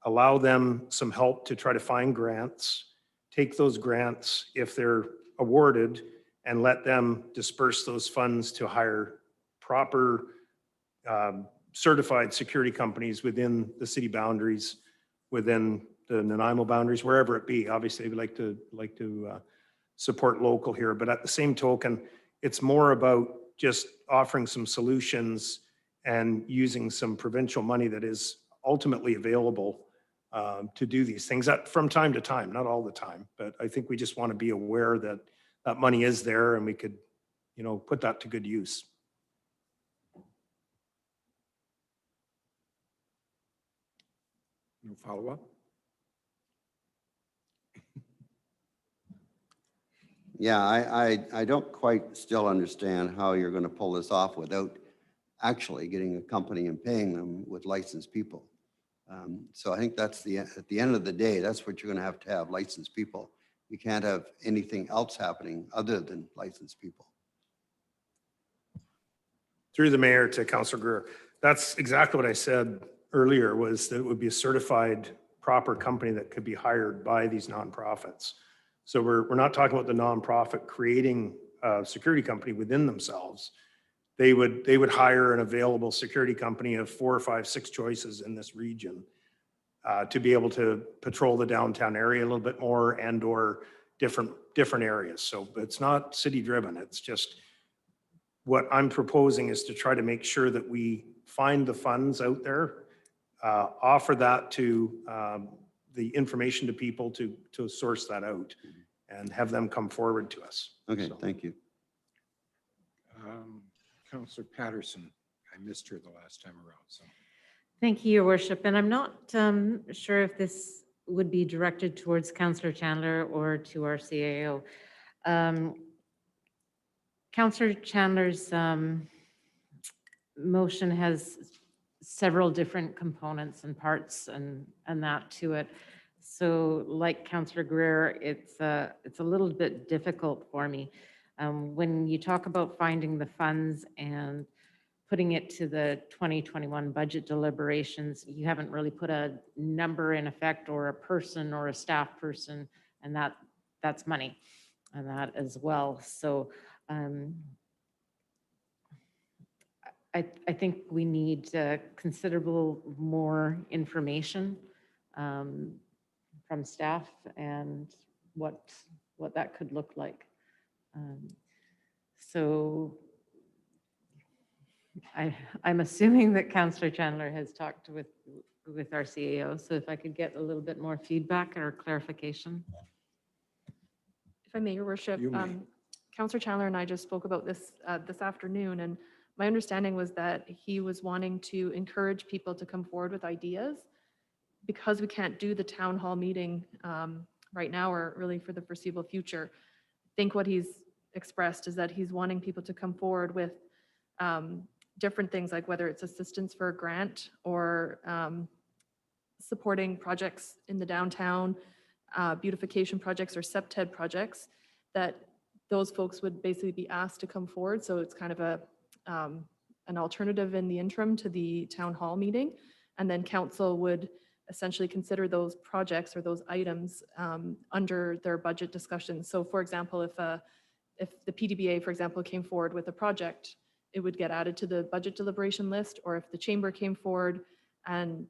Allow them some help to try to find grants, take those grants if they're awarded, and let them disperse those funds to hire proper certified security companies within the city boundaries, within the Nanaimo boundaries, wherever it be. Obviously, we like to support local here, but at the same token, it's more about just offering some solutions and using some provincial money that is ultimately available to do these things from time to time, not all the time, but I think we just want to be aware that that money is there and we could, put that to good use. No follow-up? Yeah, I don't quite still understand how you're going to pull this off without actually getting a company and paying them with licensed people. So I think that's at the end of the day, that's what you're going to have licensed people. You can't have anything else happening other than licensed people. Through the mayor to Councillor Greer, that's exactly what I said earlier, was that it would be a certified proper company that could be hired by these nonprofits. So we're not talking about the nonprofit creating a security company within themselves. They would hire an available security company of 4 or 5, 6 choices in this region to be able to patrol the downtown area a little bit more and or different areas. So it's not city driven. It's just what I'm proposing is to try to make sure that we find the funds out there, offer that to the information to people to source that out and have them come forward to us. Okay, So. thank you. Councillor Patterson, I missed her the last time around, so. Thank you, Your Worship. And I'm not sure if this would be directed towards Councillor Chandler or to our CAO. Councillor Chandler's motion has several different components and parts and that to it. So like Councillor Greer, it's a little bit difficult for me. When you talk about finding the funds and putting it to the 2021 budget deliberations, you haven't really put a number in effect or a person or a staff person, and that's money and that as well. So I think we need considerable more information from staff and what that could look like. So I'm assuming that Councillor Chandler has talked with our CAO. So if I could get a little bit more feedback or clarification. If I may, Your Worship, You may. Councillor Chandler and I just spoke about this this afternoon, and my understanding was that he was wanting to encourage people to come forward with ideas. Because we can't do the town hall meeting right now or really for the foreseeable future, I think what he's expressed is that he's wanting people to come forward with different things, like whether it's assistance for a grant or supporting projects in the downtown, beautification projects or SEPTED projects, that those folks would basically be asked to come forward. So it's kind of an alternative in the interim to the town hall meeting. And then council would essentially consider those projects or those items under their budget discussions. So for example, if the PDBA, for example, came forward with a project, it would get added to the budget deliberation list. Or if the chamber came forward and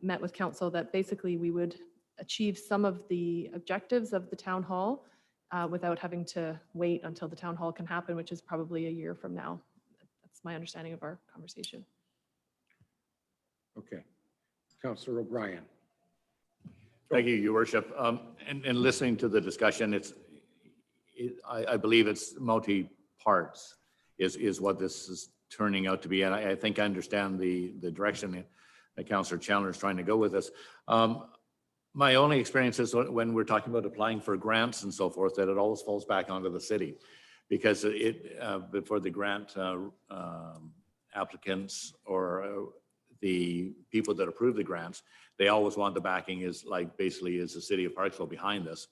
met with council, that basically we would achieve some of the objectives of the town hall without having to wait until the town hall can happen, which is probably a year from now. That's my understanding of our conversation. Okay. Councillor O'Brien. Thank you, Your Worship. And listening to the discussion, I believe it's multi-parts is what this is turning out to be. And I think I understand the direction that Councillor Chandler is trying to go with this. My only experience is when we're talking about applying for grants and so forth, that it always falls back onto the city, because before the grant applicants or the people that approve the grants, they always want the backing is basically is the city of Parksville behind this,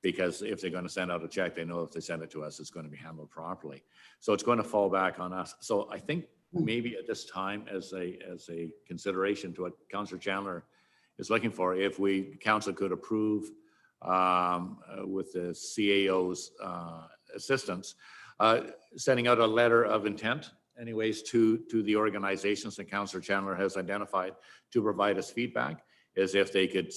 because if they're going to send out a check, they know if they send it to us, it's going to be handled properly. So it's going to fall back on us. So I think maybe at this time, as a consideration to what Councillor Chandler is looking for, if council could approve with the CAO's assistance, sending out a letter of intent anyways to the organizations that Councillor Chandler has identified to provide us feedback, is if they could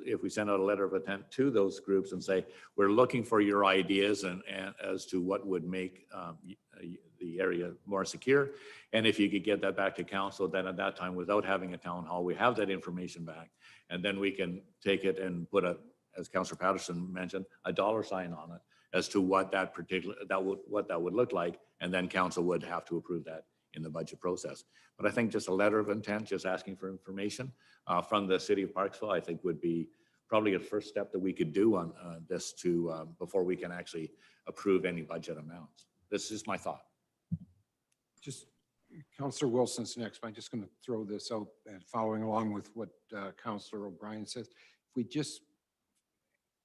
if we send out a letter of intent to those groups and say, we're looking for your ideas and as to what would make the area more secure. And if you could get that back to council, then at that time, without having a town hall, we have that information back. And then we can take it and put as Councillor Patterson mentioned, a dollar sign on it as to what that would look like. And then council would have to approve that in the budget process. But I think just a letter of intent, just asking for information from the city of Parksville, I think would be probably a first step that we could do on this before we can actually approve any budget amounts. This is my thought. Just Councillor Wilson's next. I'm just going to throw this out and following along with what Councillor O'Brien says. If we just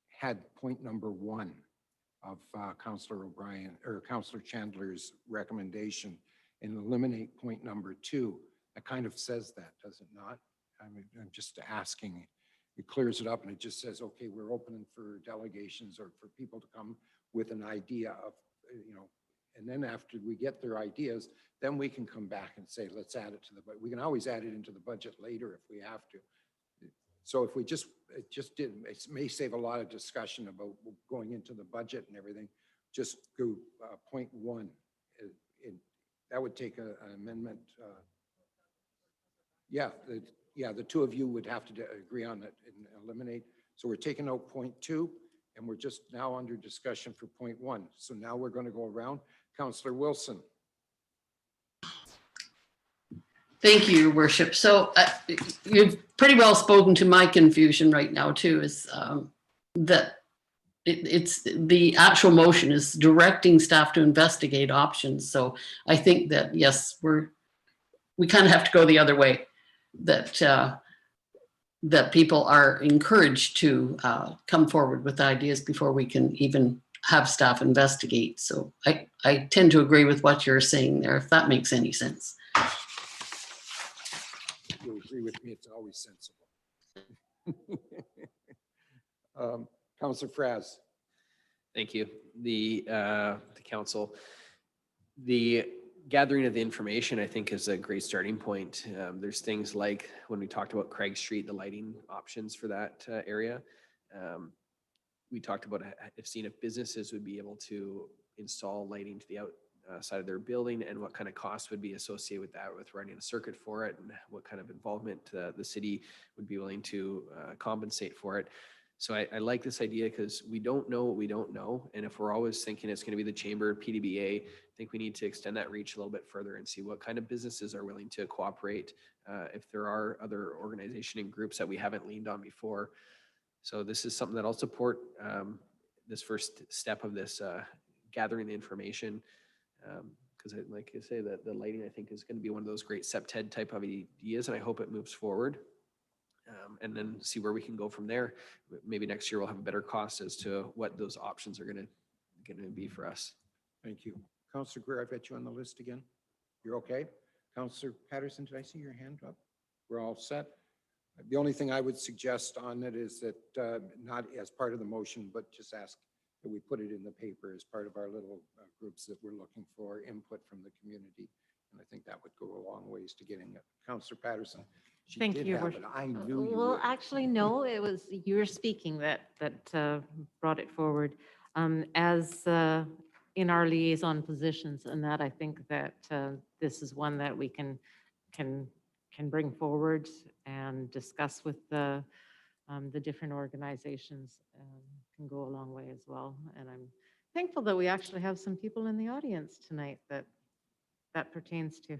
had point number 1 of Councillor O'Brien or Councillor Chandler's recommendation and eliminate point number 2, that kind of says that, does it not? I mean, I'm just asking. It clears it up and it just says, okay, we're opening for delegations or for people to come with an idea of, and then after we get their ideas, then we can come back and say, let's add it to the budget. We can always add it into the budget later if we have to. So if we it may save a lot of discussion about going into the budget and everything. Just go point 1. That would take an amendment. The two of you would have to agree on it and eliminate. So we're taking out point 2 and we're just now under discussion for point 1. So now we're going to go around. Councillor Wilson. Thank you, Your Worship. So you've pretty well spoken to my confusion right now too, is that it's the actual motion is directing staff to investigate options. So I think that, yes, we kind of have to go the other way, that people are encouraged to come forward with ideas before we can even have staff investigate. So I tend to agree with what you're saying there, if that makes any sense. You'll agree with me, it's always sensible. Councillor Fras. Thank you. The council, the gathering of the information, I think, is a great starting point. There's things like when we talked about Craig Street, the lighting options for that area. We talked about seeing if businesses would be able to install lighting to the outside of their building and what kind of costs would be associated with that, with running a circuit for it, and what kind of involvement the city would be willing to compensate for it. So I like this idea because we don't know what we don't know. And if we're always thinking it's going to be the chamber, PDBA, I think we need to extend that reach a little bit further and see what kind of businesses are willing to cooperate. If there are other organization and groups that we haven't leaned on before. So this is something that I'll support, this first step of this gathering the information. Because like I say, the lighting, I think, is going to be one of those great SEPTED type of ideas, and I hope it moves forward. And then see where we can go from there. Maybe next year we'll have a better cost as to what those options are going to be for us. Thank you. Councillor Greer, I've got you on the list again. You're okay? Councillor Patterson, did I see your hand up? We're all set. The only thing I would suggest on it is that not as part of the motion, but just ask that we put it in the paper as part of our little groups that we're looking for input from the community. And I think that would go a long ways to getting it. Councillor Patterson. Thank you, Your Worship. I knew you Well, would. actually, no, it was you were speaking that brought it forward. As in our liaison positions, and that I think that this is one that we can bring forward and discuss with the different organizations, can go a long way as well. And I'm thankful that we actually have some people in the audience tonight that pertains to.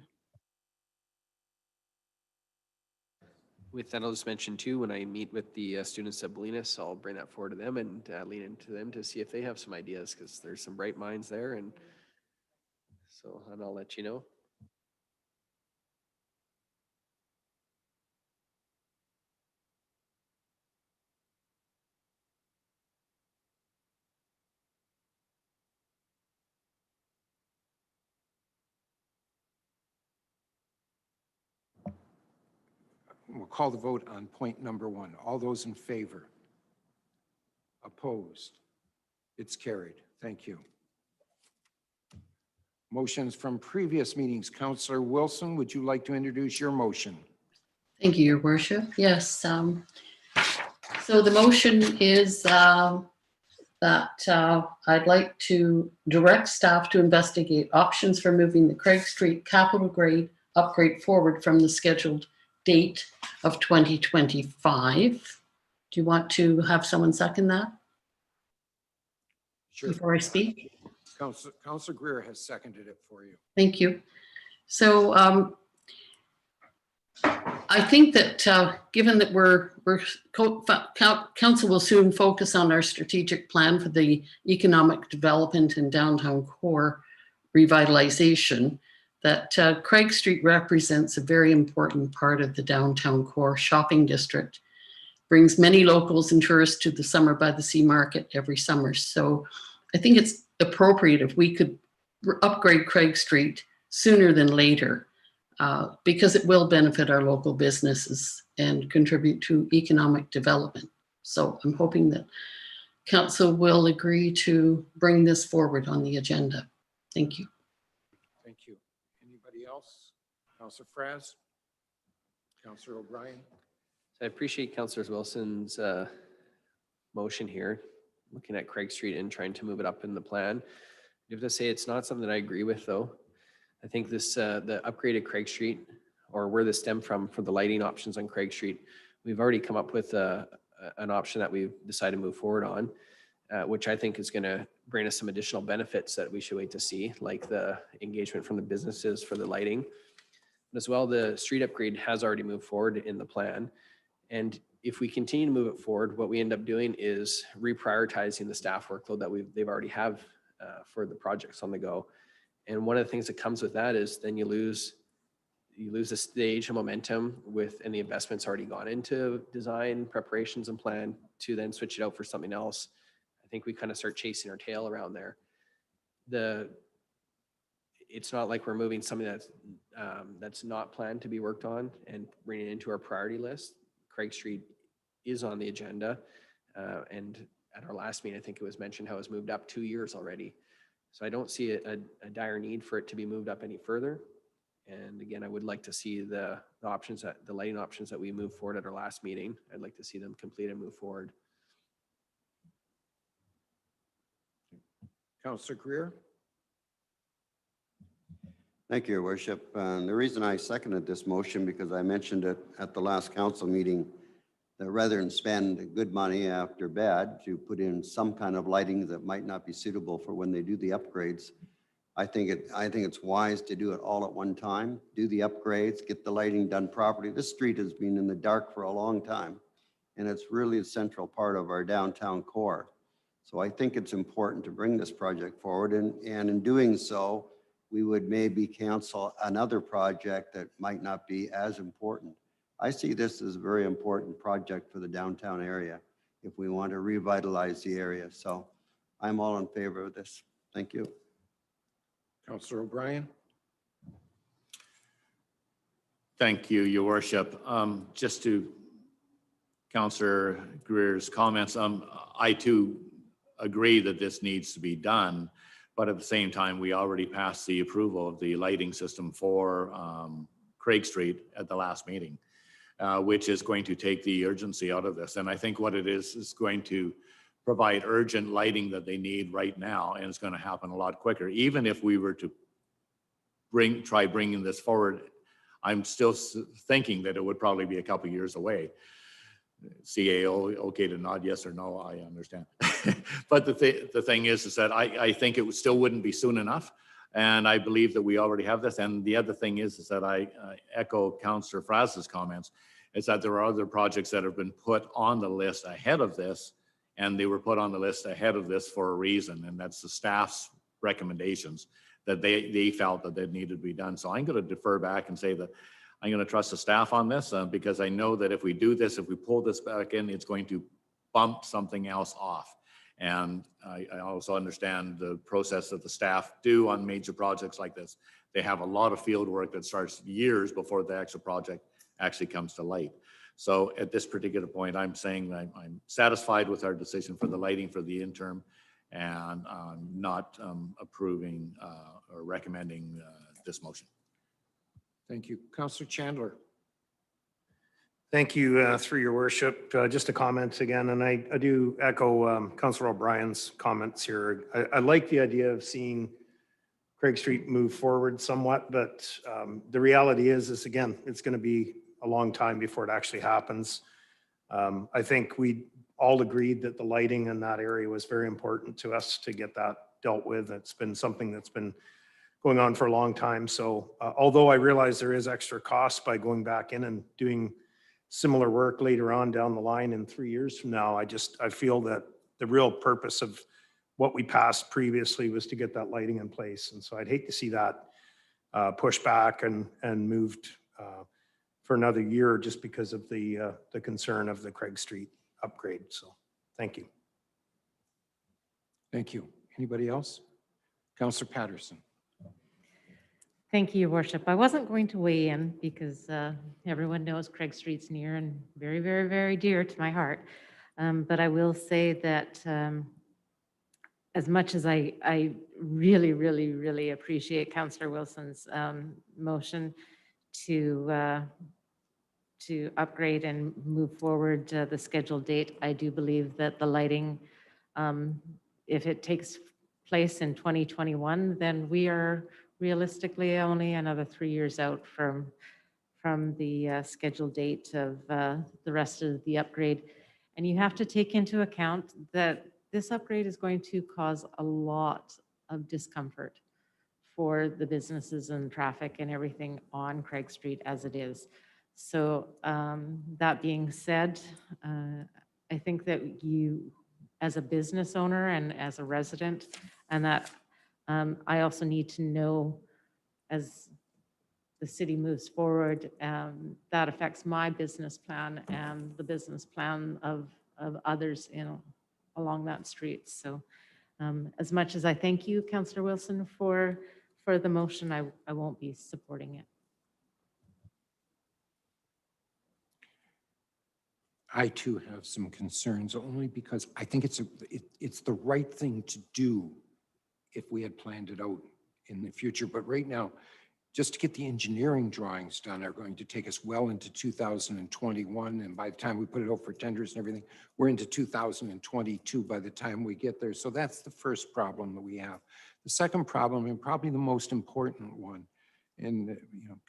With that, I'll just mention too, when I meet with the students at Bolinas, I'll bring that forward to them and lean into them to see if they have some ideas, because there's some bright minds there. And so, and I'll let you know. We'll call the vote on point number 1. All those in favor? Opposed? It's carried. Thank you. Motions from previous meetings. Councillor Wilson, would you like to introduce your motion? Thank you, Your Worship. Yes. So the motion is that I'd like to direct staff to investigate options for moving the Craig Street capital grade upgrade forward from the scheduled date of 2025. Do you want to have someone second that Sure. before I speak? Councillor Greer has seconded it for you. Thank you. So I think that given that council will soon focus on our strategic plan for the economic development and downtown core revitalization, that Craig Street represents a very important part of the downtown core shopping district, brings many locals and tourists to the Summer by the Sea market every summer. So I think it's appropriate if we could upgrade Craig Street sooner than later, because it will benefit our local businesses and contribute to economic development. So I'm hoping that council will agree to bring this forward on the agenda. Thank you. Thank you. Anybody else? Councillor Fras? Councillor O'Brien? I appreciate Councillor Wilson's motion here, looking at Craig Street and trying to move it up in the plan. I have to say it's not something that I agree with, though. I think this the upgraded Craig Street, or where this stemmed from for the lighting options on Craig Street, we've already come up with an option that we've decided to move forward on, which I think is going to bring us some additional benefits that we should wait to see, like the engagement from the businesses for the lighting. But as well, the street upgrade has already moved forward in the plan. And if we continue to move it forward, what we end up doing is reprioritizing the staff workload that they've already have for the projects on the go. And one of the things that comes with that is then you lose the stage and momentum and the investments already gone into design, preparations, and plan to then switch it out for something else. I think we kind of start chasing our tail around there. It's not like we're moving something that's not planned to be worked on and bringing it into our priority list. Craig Street is on the agenda. And at our last meeting, I think it was mentioned how it's moved up 2 years already. So I don't see a dire need for it to be moved up any further. And again, I would like to see the lighting options that we moved forward at our last meeting. I'd like to see them complete and move forward. Councillor Greer? Thank you, Your Worship. The reason I seconded this motion, because I mentioned it at the last council meeting, that rather than spend good money after bad to put in some kind of lighting that might not be suitable for when they do the upgrades, I think it's wise to do it all at one time, do the upgrades, get the lighting done properly. This street has been in the dark for a long time, and it's really a central part of our downtown core. So I think it's important to bring this project forward, and in doing so, we would maybe cancel another project that might not be as important. I see this as a very important project for the downtown area if we want to revitalize the area. So I'm all in favor of this. Thank you. Councillor O'Brien? Thank you, Your Worship. Just to Councillor Greer's comments, I too agree that this needs to be done, but at the same time, we already passed the approval of the lighting system for Craig Street at the last meeting, which is going to take the urgency out of this. And I think what it is going to provide urgent lighting that they need right now, and it's going to happen a lot quicker. Even if we were to try bringing this forward, I'm still thinking that it would probably be a couple years away. CAO, okay to nod yes or no, I understand. but the thing is that I think it still wouldn't be soon enough. And I believe that we already have this. And the other thing is that I echo Councillor Fras's comments, is that there are other projects that have been put on the list ahead of this, and they were put on the list ahead of this for a reason, and that's the staff's recommendations that they felt that they needed to be done. So I'm going to defer back and say that I'm going to trust the staff on this because I know that if we do this, if we pull this back in, it's going to bump something else off. And I also understand the process that the staff do on major projects like this. They have a lot of field work that starts years before the actual project actually comes to light. So at this particular point, I'm saying that I'm satisfied with our decision for the lighting for the interim, and I'm not approving or recommending this motion. Thank you. Councillor Chandler. Thank you, through your worship. Just a comment again, and I do echo Councillor O'Brien's comments here. I like the idea of seeing Craig Street move forward somewhat, but the reality is again, it's going to be a long time before it actually happens. I think we all agreed that the lighting in that area was very important to us to get that dealt with. It's been something that's been going on for a long time. So although I realize there is extra cost by going back in and doing similar work later on down the line in 3 years from now, I feel that the real purpose of what we passed previously was to get that lighting in place. And so I'd hate to see that pushed back and moved for another year just because of the concern of the Craig Street upgrade. So thank you. Thank you. Anybody else? Councillor Patterson. Thank you, Your Worship. I wasn't going to weigh in because everyone knows Craig Street's near and very, very, very dear to my heart. But I will say that as much as I really, really, really appreciate Councillor Wilson's motion to upgrade and move forward the scheduled date, I do believe that the lighting, if it takes place in 2021, then we are realistically only another 3 years out from the scheduled date of the rest of the upgrade. And you have to take into account that this upgrade is going to cause a lot of discomfort for the businesses and traffic and everything on Craig Street as it is. So that being said, I think that you, as a business owner and as a resident, and that I also need to know as the city moves forward, that affects my business plan and the business plan of others along that street. So as much as I thank you, Councillor Wilson, for the motion, I won't be supporting it. I too have some concerns, only because I think it's the right thing to do if we had planned it out in the future. But right now, just to get the engineering drawings done are going to take us well into 2021. And by the time we put it out for tenders and everything, we're into 2022 by the time we get there. So that's the first problem that we have. The second problem, and probably the most important one, and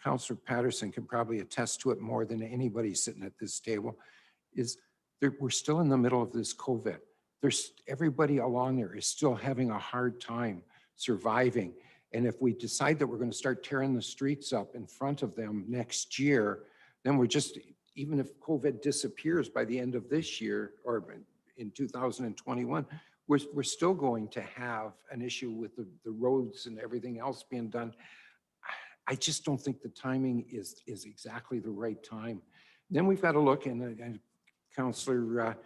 Councillor Patterson can probably attest to it more than anybody sitting at this table, is we're still in the middle of this COVID. Everybody along there is still having a hard time surviving. And if we decide that we're going to start tearing the streets up in front of them next year, then we're just, even if COVID disappears by the end of this year or in 2021, we're still going to have an issue with the roads and everything else being done. I just don't think the timing is exactly the right time. Then we've got to look, and Councillor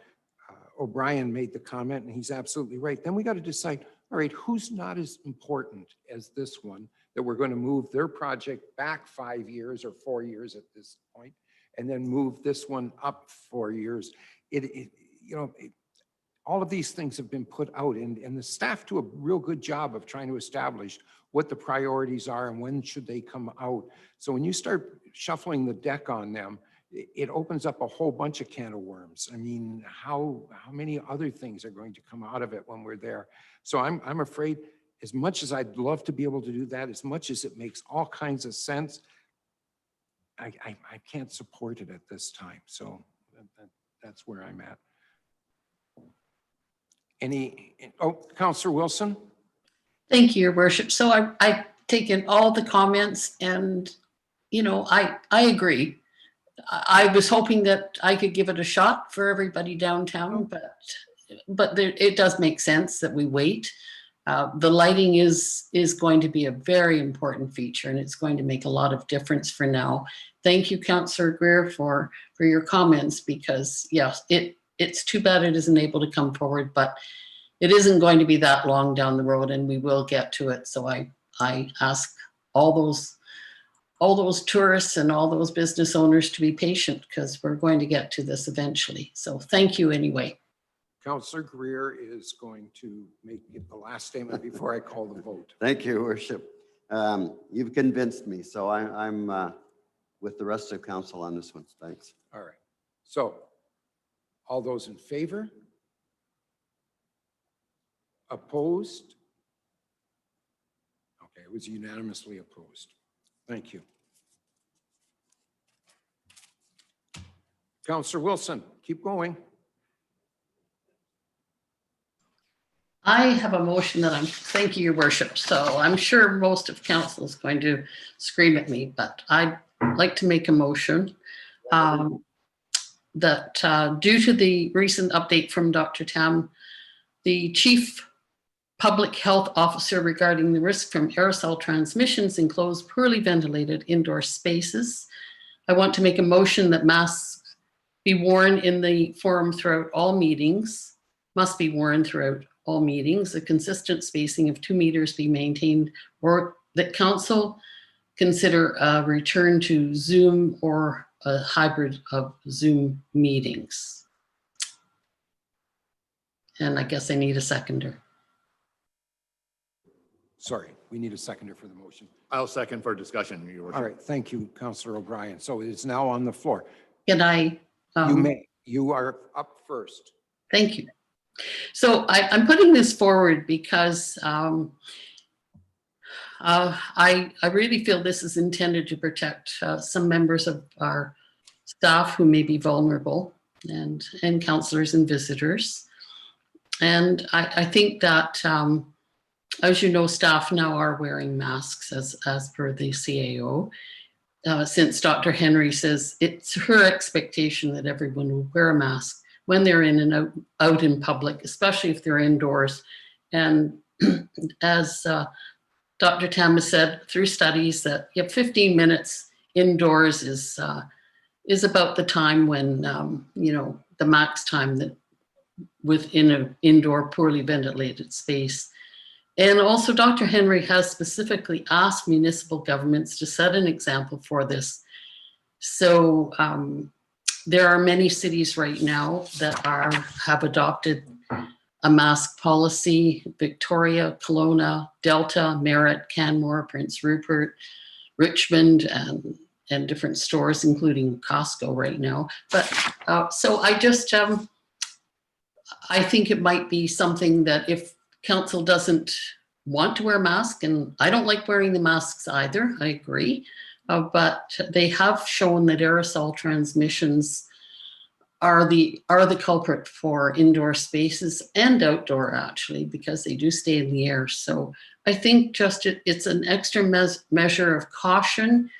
O'Brien made the comment, and he's absolutely right. Then we got to decide, all right, who's not as important as this one that we're going to move their project back 5 years or 4 years at this point, and then move this one up 4 years. All of these things have been put out, and the staff do a real good job of trying to establish what the priorities are and when should they come out. So when you start shuffling the deck on them, it opens up a whole bunch of can of worms. I mean, how many other things are going to come out of it when we're there? So I'm afraid, as much as I'd love to be able to do that, as much as it makes all kinds of sense, I can't support it at this time. So that's where I'm at. Councillor Wilson? Thank you, Your Worship. So I taken all the comments and, you know, I agree. I was hoping that I could give it a shot for everybody downtown, but it does make sense that we wait. The lighting is going to be a very important feature, and it's going to make a lot of difference for now. Thank you, Councillor Greer, for your comments, because yes, it's too bad it isn't able to come forward, but it isn't going to be that long down the road, and we will get to it. So I ask all those tourists and all those business owners to be patient, because we're going to get to this eventually. So thank you anyway. Councillor Greer is going to make the last statement before I call the vote. Thank you, Your Worship. You've convinced me, so I'm with the rest of council on this one. Thanks. All right. So all those in favor? Opposed? Okay, it was unanimously opposed. Thank you. Councillor Wilson, keep going. I have a motion that thank you, Your Worship. So I'm sure most of council is going to scream at me, but I'd like to make a motion that due to the recent update from Dr. Tam, the Chief Public Health Officer regarding the risk from aerosol transmissions in closed, poorly ventilated indoor spaces, I want to make a motion that masks be worn in the forum throughout all meetings, must be worn throughout all meetings, a consistent spacing of 2 meters be maintained, or that council consider a return to Zoom or a hybrid of Zoom meetings. And I guess I need a seconder. Sorry, we need a seconder for the motion. I'll second for discussion, Your Worship. All right, thank you, Councillor O'Brien. So it's now on the floor. Can I? You may. You are up first. Thank you. So I'm putting this forward because I really feel this is intended to protect some members of our staff who may be vulnerable, and councillors and visitors. And I think that, as you know, staff now are wearing masks as per the CAO. Since Dr. Henry says it's her expectation that everyone will wear a mask when they're in and out in public, especially if they're indoors. And as Dr. Tam has said through studies that 15 minutes indoors is about the time when, the max time that within an indoor poorly ventilated space. And also Dr. Henry has specifically asked municipal governments to set an example for this. So there are many cities right now that have adopted a mask policy: Victoria, Kelowna, Delta, Merritt, Canmore, Prince Rupert, Richmond, and different stores, including Costco right now. But so I just, I think it might be something that if council doesn't want to wear a mask, and I don't like wearing the masks either, I agree, but they have shown that aerosol transmissions are the culprit for indoor spaces and outdoor, actually, because they do stay in the air. So I think just it's an extra measure of caution.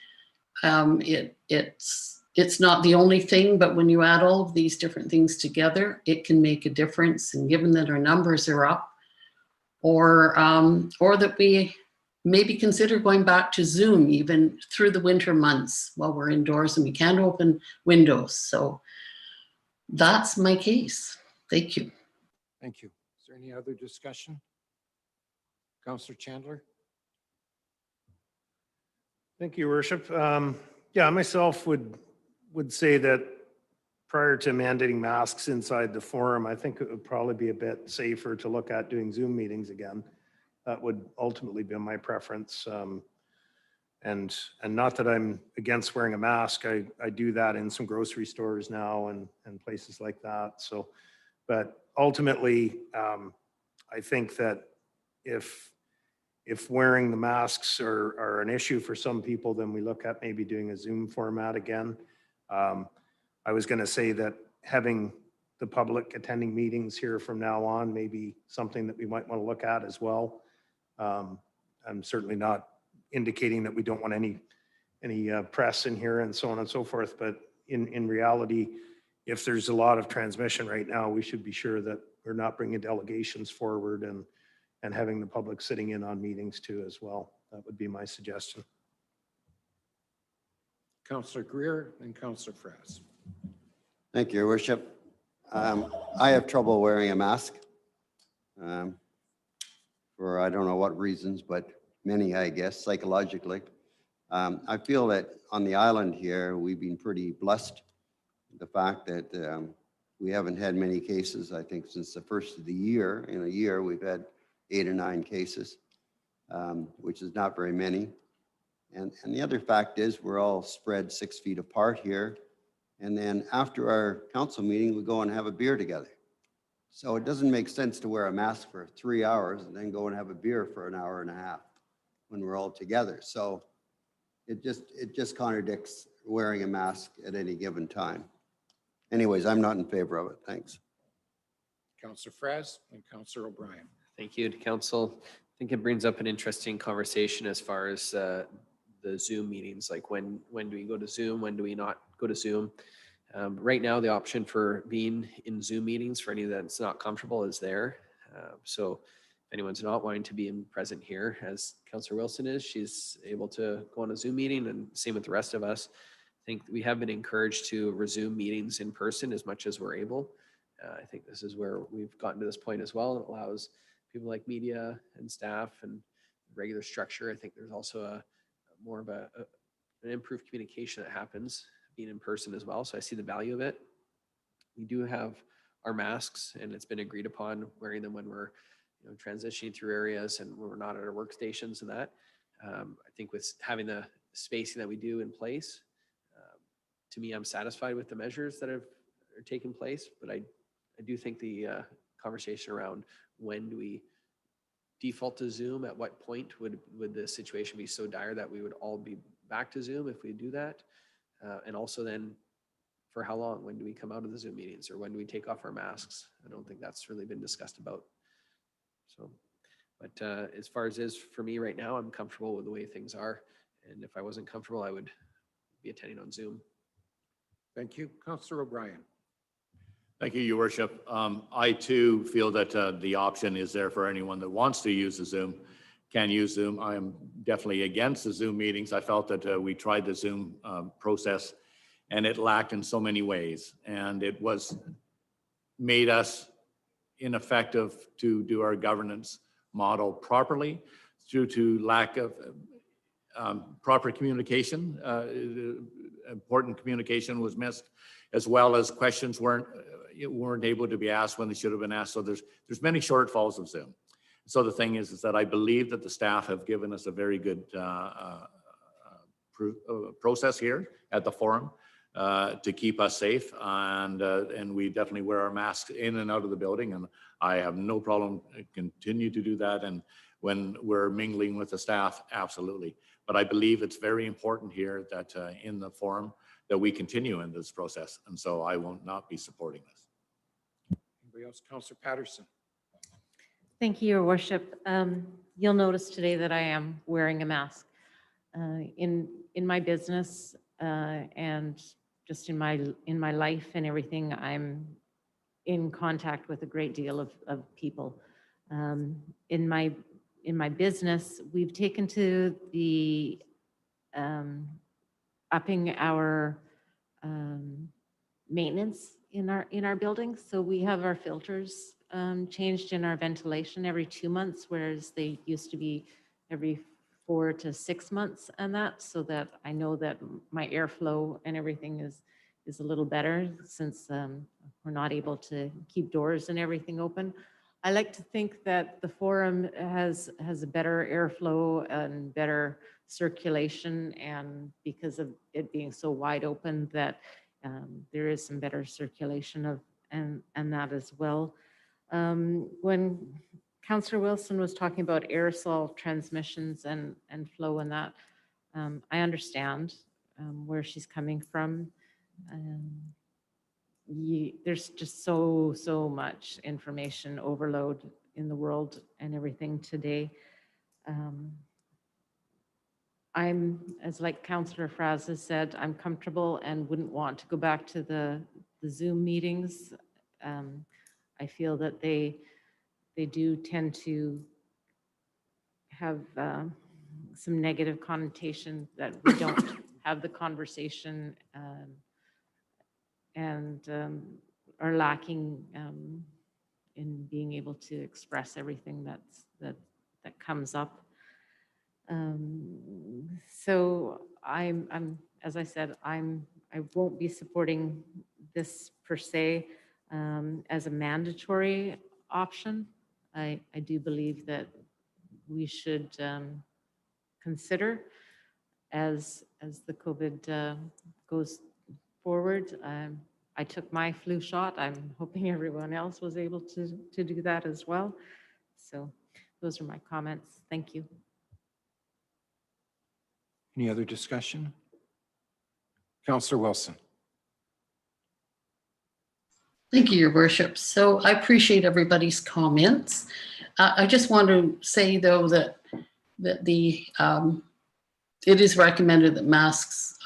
It's not the only thing, but when you add all of these different things together, it can make a difference. And given that our numbers are up, or that we maybe consider going back to Zoom even through the winter months while we're indoors and we can't open windows. So that's my case. Thank you. Thank you. Is there any other discussion? Councillor Chandler? Thank you, Your Worship. Yeah, myself would say that prior to mandating masks inside the forum, I think it would probably be a bit safer to look at doing Zoom meetings again. That would ultimately be my preference. And not that I'm against wearing a mask. I do that in some grocery stores now and places like that. So, but ultimately, I think that if wearing the masks are an issue for some people, then we look at maybe doing a Zoom format again. I was going to say that having the public attending meetings here from now on may be something that we might want to look at as well. I'm certainly not indicating that we don't want any press in here and so on and so forth, but in reality, if there's a lot of transmission right now, we should be sure that we're not bringing delegations forward and having the public sitting in on meetings too as well. That would be my suggestion. Councillor Greer and Councillor Fras. Thank you, Your Worship. I have trouble wearing a mask for I don't know what reasons, but many, I guess, psychologically. I feel that on the island here, we've been pretty blessed. The fact that we haven't had many cases, I think, since the first of the year. In a year, we've had 8 or 9 cases, which is not very many. And the other fact is we're all spread 6 feet apart here. And then after our council meeting, we go and have a beer together. So it doesn't make sense to wear a mask for 3 hours and then go and have a beer for an hour and a half when we're all together. So it just contradicts wearing a mask at any given time. Anyways, I'm not in favor of it. Thanks. Councillor Fras and Councillor O'Brien. Thank you to council. I think it brings up an interesting conversation as far as the Zoom meetings, like when do we go to Zoom, when do we not go to Zoom? Right now, the option for being in Zoom meetings for any that's not comfortable is there. So if anyone's not wanting to be present here, as Councillor Wilson is, she's able to go on a Zoom meeting, and same with the rest of us. I think we have been encouraged to resume meetings in person as much as we're able. I think this is where we've gotten to this point as well. It allows people like media and staff and regular structure. I think there's also more of an improved communication that happens being in person as well. So I see the value of it. We do have our masks, and it's been agreed upon wearing them when we're transitioning through areas and when we're not at our workstations and that. I think with having the spacing that we do in place, to me, I'm satisfied with the measures that are taking place, but I do think the conversation around when do we default to Zoom, at what point would the situation be so dire that we would all be back to Zoom if we do that? And also then for how long? When do we come out of the Zoom meetings, or when do we take off our masks? I don't think that's really been discussed about. So, but as far as is for me right now, I'm comfortable with the way things are. And if I wasn't comfortable, I would be attending on Zoom. Thank you. Councillor O'Brien. Thank you, Your Worship. I too feel that the option is there for anyone that wants to use the Zoom, can use Zoom. I am definitely against the Zoom meetings. I felt that we tried the Zoom process and it lacked in so many ways. And it was made us ineffective to do our governance model properly due to lack of proper communication. Important communication was missed, as well as questions weren't able to be asked when they should have been asked. So there's many shortfalls of Zoom. So the thing is that I believe that the staff have given us a very good process here at the forum to keep us safe, and we definitely wear our masks in and out of the building, and I have no problem continue to do that. And when we're mingling with the staff, absolutely. But I believe it's very important here that in the forum that we continue in this process, and so I will not be supporting this. Anybody else? Councillor Patterson. Thank you, Your Worship. You'll notice today that I am wearing a mask. In my business and just in my life and everything, I'm in contact with a great deal of people. In my business, we've taken to the upping our maintenance in our buildings. So we have our filters changed in our ventilation every 2 months, whereas they used to be every 4 to 6 months, and that, so that I know that my airflow and everything is a little better, since we're not able to keep doors and everything open. I like to think that the forum has a better airflow and better circulation, and because of it being so wide open, that there is some better circulation of and that as well. When Councillor Wilson was talking about aerosol transmissions and flow and that, I understand where she's coming from. there's just so much information overload in the world and everything today. I'm, as like Councillor Fras has said, I'm comfortable and wouldn't want to go back to the Zoom meetings. I feel that they do tend to have some negative connotation, that we don't have the conversation and are lacking in being able to express everything that comes up. So I'm, as I said, I won't be supporting this per se as a mandatory option. I do believe that we should consider as the COVID goes forward. I took my flu shot. I'm hoping everyone else was able to do that as well. So those are my comments. Thank you. Any other discussion? Councillor Wilson. Thank you, Your Worship. So I appreciate everybody's comments. I just want to say, though, that the it is recommended that masks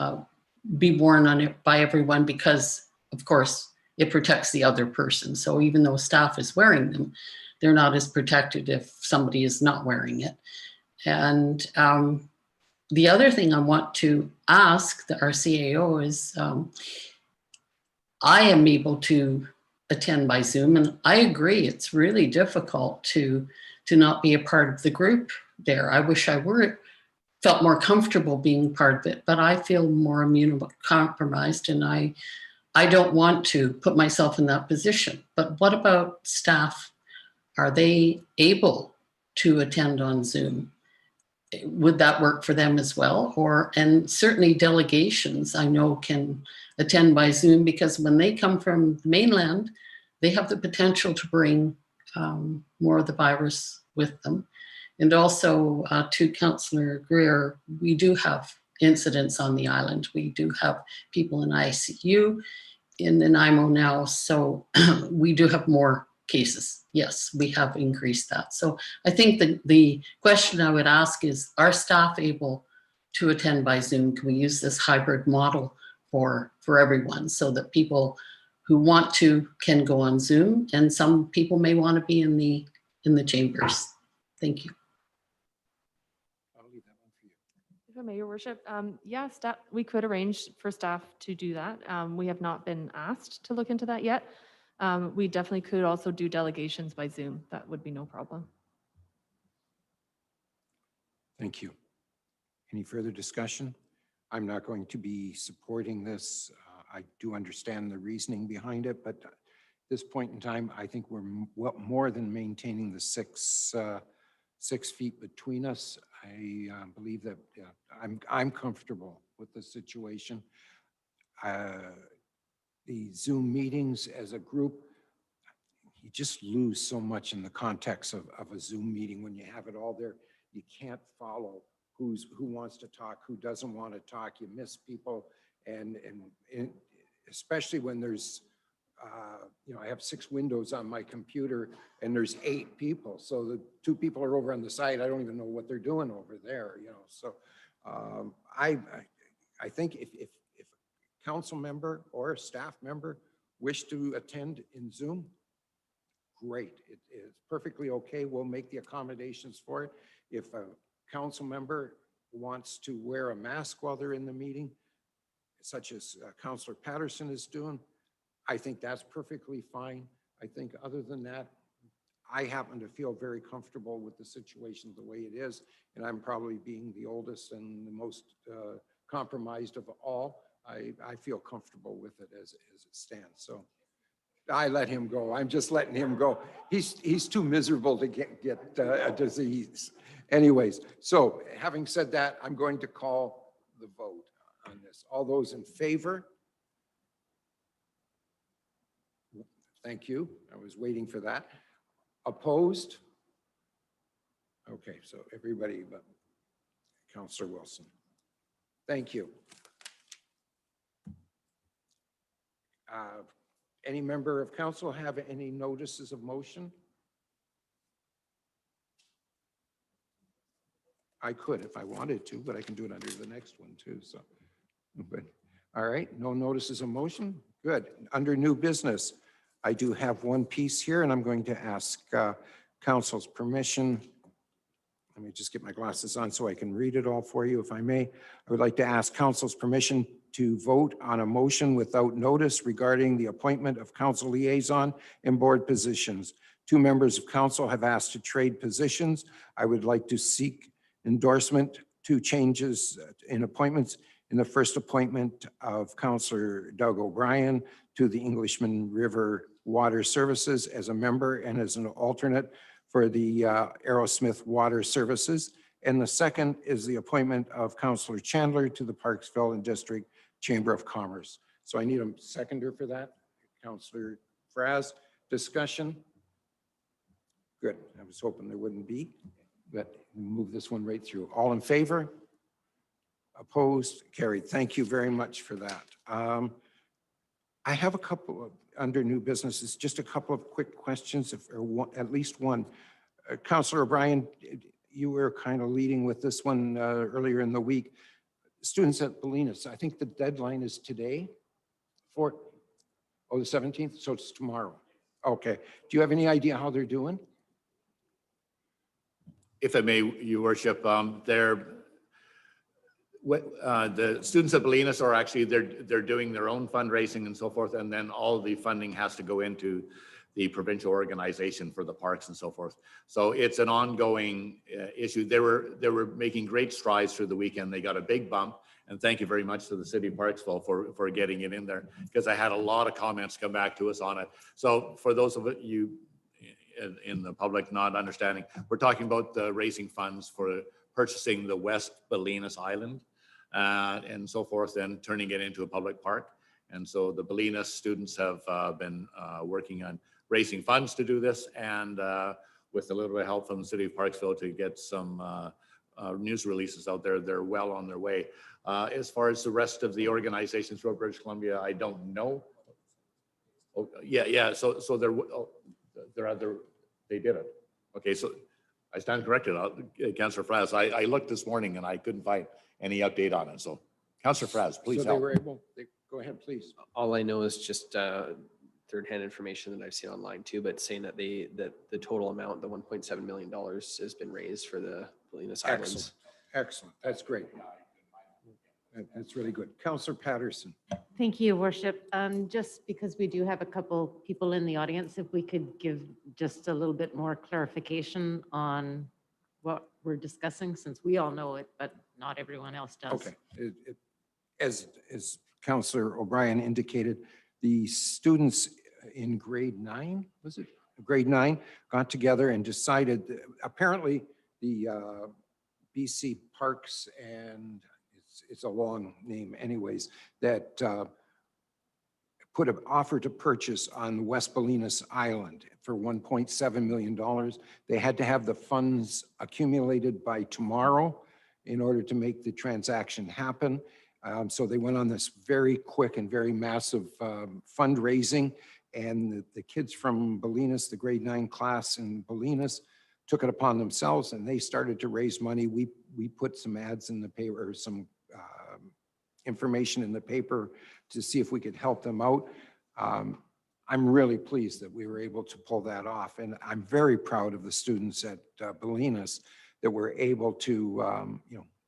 be worn on it by everyone because, of course, it protects the other person. So even though staff is wearing them, they're not as protected if somebody is not wearing it. And the other thing I want to ask our CAO is, I am able to attend by Zoom, and I agree it's really difficult to not be a part of the group there. I wish I felt more comfortable being part of it, but I feel more immunocompromised, and I don't want to put myself in that position. But what about staff? Are they able to attend on Zoom? Would that work for them as well? And certainly delegations I know can attend by Zoom, because when they come from the mainland, they have the potential to bring more of the virus with them. And also to Councillor Greer, we do have incidents on the island. We do have people in ICU in Nanaimo now, so we do have more cases. Yes, we have increased that. So I think that the question I would ask is, are staff able to attend by Zoom? Can we use this hybrid model for everyone so that people who want to can go on Zoom, and some people may want to be in the chambers? Thank you. I'll leave that one for you. If I may, Your Worship, yeah, we could arrange for staff to do that. We have not been asked to look into that yet. We definitely could also do delegations by Zoom. That would be no problem. Thank you. Any further discussion? I'm not going to be supporting this. I do understand the reasoning behind it, but at this point in time, I think we're more than maintaining the 6 feet between us. I believe that I'm comfortable with the situation. The Zoom meetings as a group, you just lose so much in the context of a Zoom meeting when you have it all there. You can't follow who wants to talk, who doesn't want to talk. You miss people, and especially when there's, I have 6 windows on my computer and there's 8 people. So the 2 people are over on the side. I don't even know what they're doing over there, So I think if a council member or a staff member wish to attend in Zoom, great. It is perfectly okay. We'll make the accommodations for it. If a council member wants to wear a mask while they're in the meeting, such as Councillor Patterson is doing, I think that's perfectly fine. I think other than that, I happen to feel very comfortable with the situation the way it is, and I'm probably being the oldest and the most compromised of all. I feel comfortable with it as it stands. So I let him go. I'm just letting him go. He's too miserable to get a disease. Anyways, so having said that, I'm going to call the vote on this. All those in favor? Thank you. I was waiting for that. Opposed? Okay, so everybody but Councillor Wilson. Thank you. Any member of council have any notices of motion? I could if I wanted to, but I can do it under the next one too, so. But, all right, no notices of motion? Good. Under new business, I do have one piece here, and I'm going to ask council's permission. Let me just get my glasses on so I can read it all for you, if I may. I would like to ask council's permission to vote on a motion without notice regarding the appointment of council liaison and board positions. 2 members of council have asked to trade positions. I would like to seek endorsement to changes in appointments. In the first appointment of Councillor Doug O'Brien to the Englishman River Water Services as a member and as an alternate for the Aerosmith Water Services. And the second is the appointment of Councillor Chandler to the Parksville and District Chamber of Commerce. So I need a seconder for that. Councillor Fras, discussion? Good. I was hoping there wouldn't be, but we'll move this one right through. All in favor? Opposed? Carried. Thank you very much for that. I have a couple of, under new businesses, just a couple of quick questions, or one, at least one. Councillor O'Brien, you were kind of leading with this one earlier in the week. Students at Bolinas, I think the deadline is today for, the 17th, so it's tomorrow. Okay. Do you have any idea how they're doing? If I may, Your Worship, the students at Bolinas are actually, they're doing their own fundraising and so forth, and then all the funding has to go into the provincial organization for the parks and so forth. So it's an ongoing issue. They were making great strides through the weekend. They got a big bump, and thank you very much to the city of Parksville for getting it in there, because I had a lot of comments come back to us on it. So for those of you in the public not understanding, we're talking about raising funds for purchasing the West Bolinas Island and so forth, and turning it into a public park. And so the Bolinas students have been working on raising funds to do this, and with a little bit of help from the city of Parksville to get some news releases out there. They're well on their way. As far as the rest of the organizations throughout British Columbia, I don't know. Oh, yeah. So they did it. Okay, so I stand corrected. Councillor Fras, I looked this morning and I couldn't find any update on it. So Councillor Fras, please So they help. were able, go ahead, please. All I know is just third-hand information that I've seen online too, but saying that the total amount, the $1.7 million has been raised for the Bolinas Islands. Excellent. Excellent. That's great. That's really good. Councillor Patterson. Thank you, Your Worship. Just because we do have a couple people in the audience, if we could give just a little bit more clarification on what we're discussing, since we all know it, but not everyone else does. Okay. As Councillor O'Brien indicated, the students in grade 9, was it? Grade 9 got together and decided, apparently the BC Parks, and it's a long name anyways, that put an offer to purchase on West Bolinas Island for $1.7 million. They had to have the funds accumulated by tomorrow in order to make the transaction happen. So they went on this very quick and very massive fundraising, and the kids from Bolinas, the grade 9 class in Bolinas, took it upon themselves and they started to raise money. We put some ads in the paper, or some information in the paper to see if we could help them out. I'm really pleased that we were able to pull that off, and I'm very proud of the students at Bolinas that were able to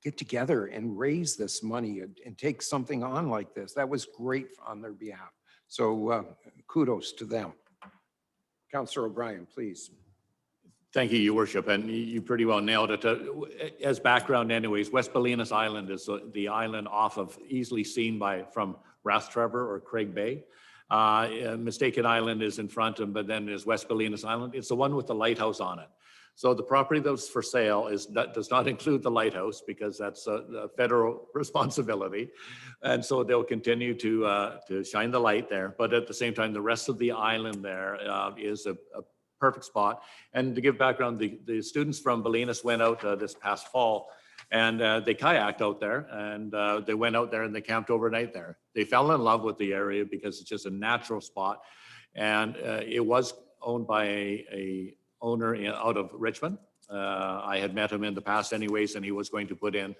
get together and raise this money and take something on like this. That was great on their behalf. So kudos to them. Councillor O'Brien, please. Thank you, Your Worship, and you pretty well nailed it. As background anyways, West Bolinas Island is the island off of, easily seen from Rathtrevor or Craig Bay. Mistaken Island is in front of, but then there's West Bolinas Island. It's the one with the lighthouse on it. So the property that's for sale does not include the lighthouse, because that's a federal responsibility. And so they'll continue to shine the light there. But at the same time, the rest of the island there is a perfect spot. And to give background, the students from Bolinas went out this past fall And they kayaked out there, and they went out there and they camped overnight there. They fell in love with the area because it's just a natural spot. And it was owned by a owner out of Richmond. I had met him in the past anyways, and he was going to put in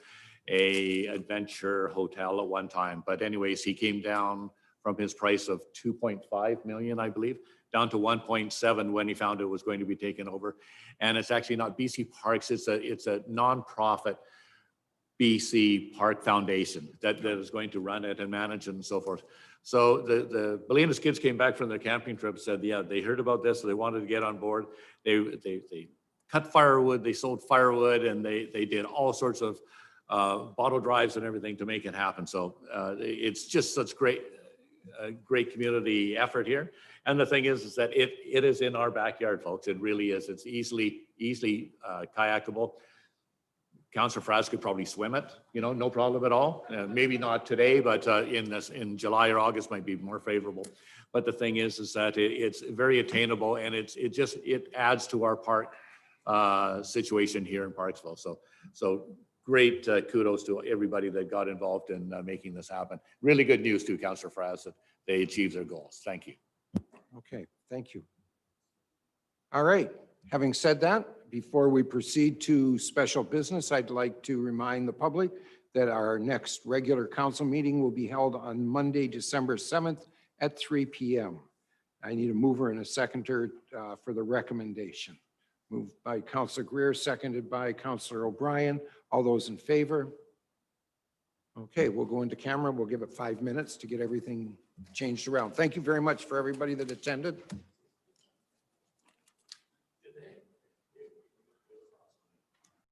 a adventure hotel at one time. But anyways, he came down from his price of 2.5 million, I believe, down to 1.7 when he found it was going to be taken over. And it's actually not BC Parks, it's a nonprofit BC Park Foundation that is going to run it and manage it and so forth. So the Bolinas kids came back from their camping trip, said, yeah, they heard about this, so they wanted to get on board. They cut firewood, they sold firewood, and they did all sorts of bottle drives and everything to make it happen. So it's just such great community effort here. And the thing is that it is in our backyard, folks. It really is. It's easily kayakable. Councillor Fras could probably swim it, no problem at all. Maybe not today, but in July or August might be more favorable. But the thing is that it's very attainable, and it adds to our park situation here in Parksville. So great kudos to everybody that got involved in making this happen. Really good news too, Councillor Fras, that they achieved their goals. Thank you. Okay, thank you. All right, having said that, before we proceed to special business, I'd like to remind the public that our next regular council meeting will be held on Monday, December 7th at 3 p.m. I need a mover and a seconder for the recommendation. Moved by Councillor Greer, seconded by Councillor O'Brien. All those in favor? Okay, we'll go into camera. We'll give it 5 minutes to get everything changed around. Thank you very much for everybody that attended.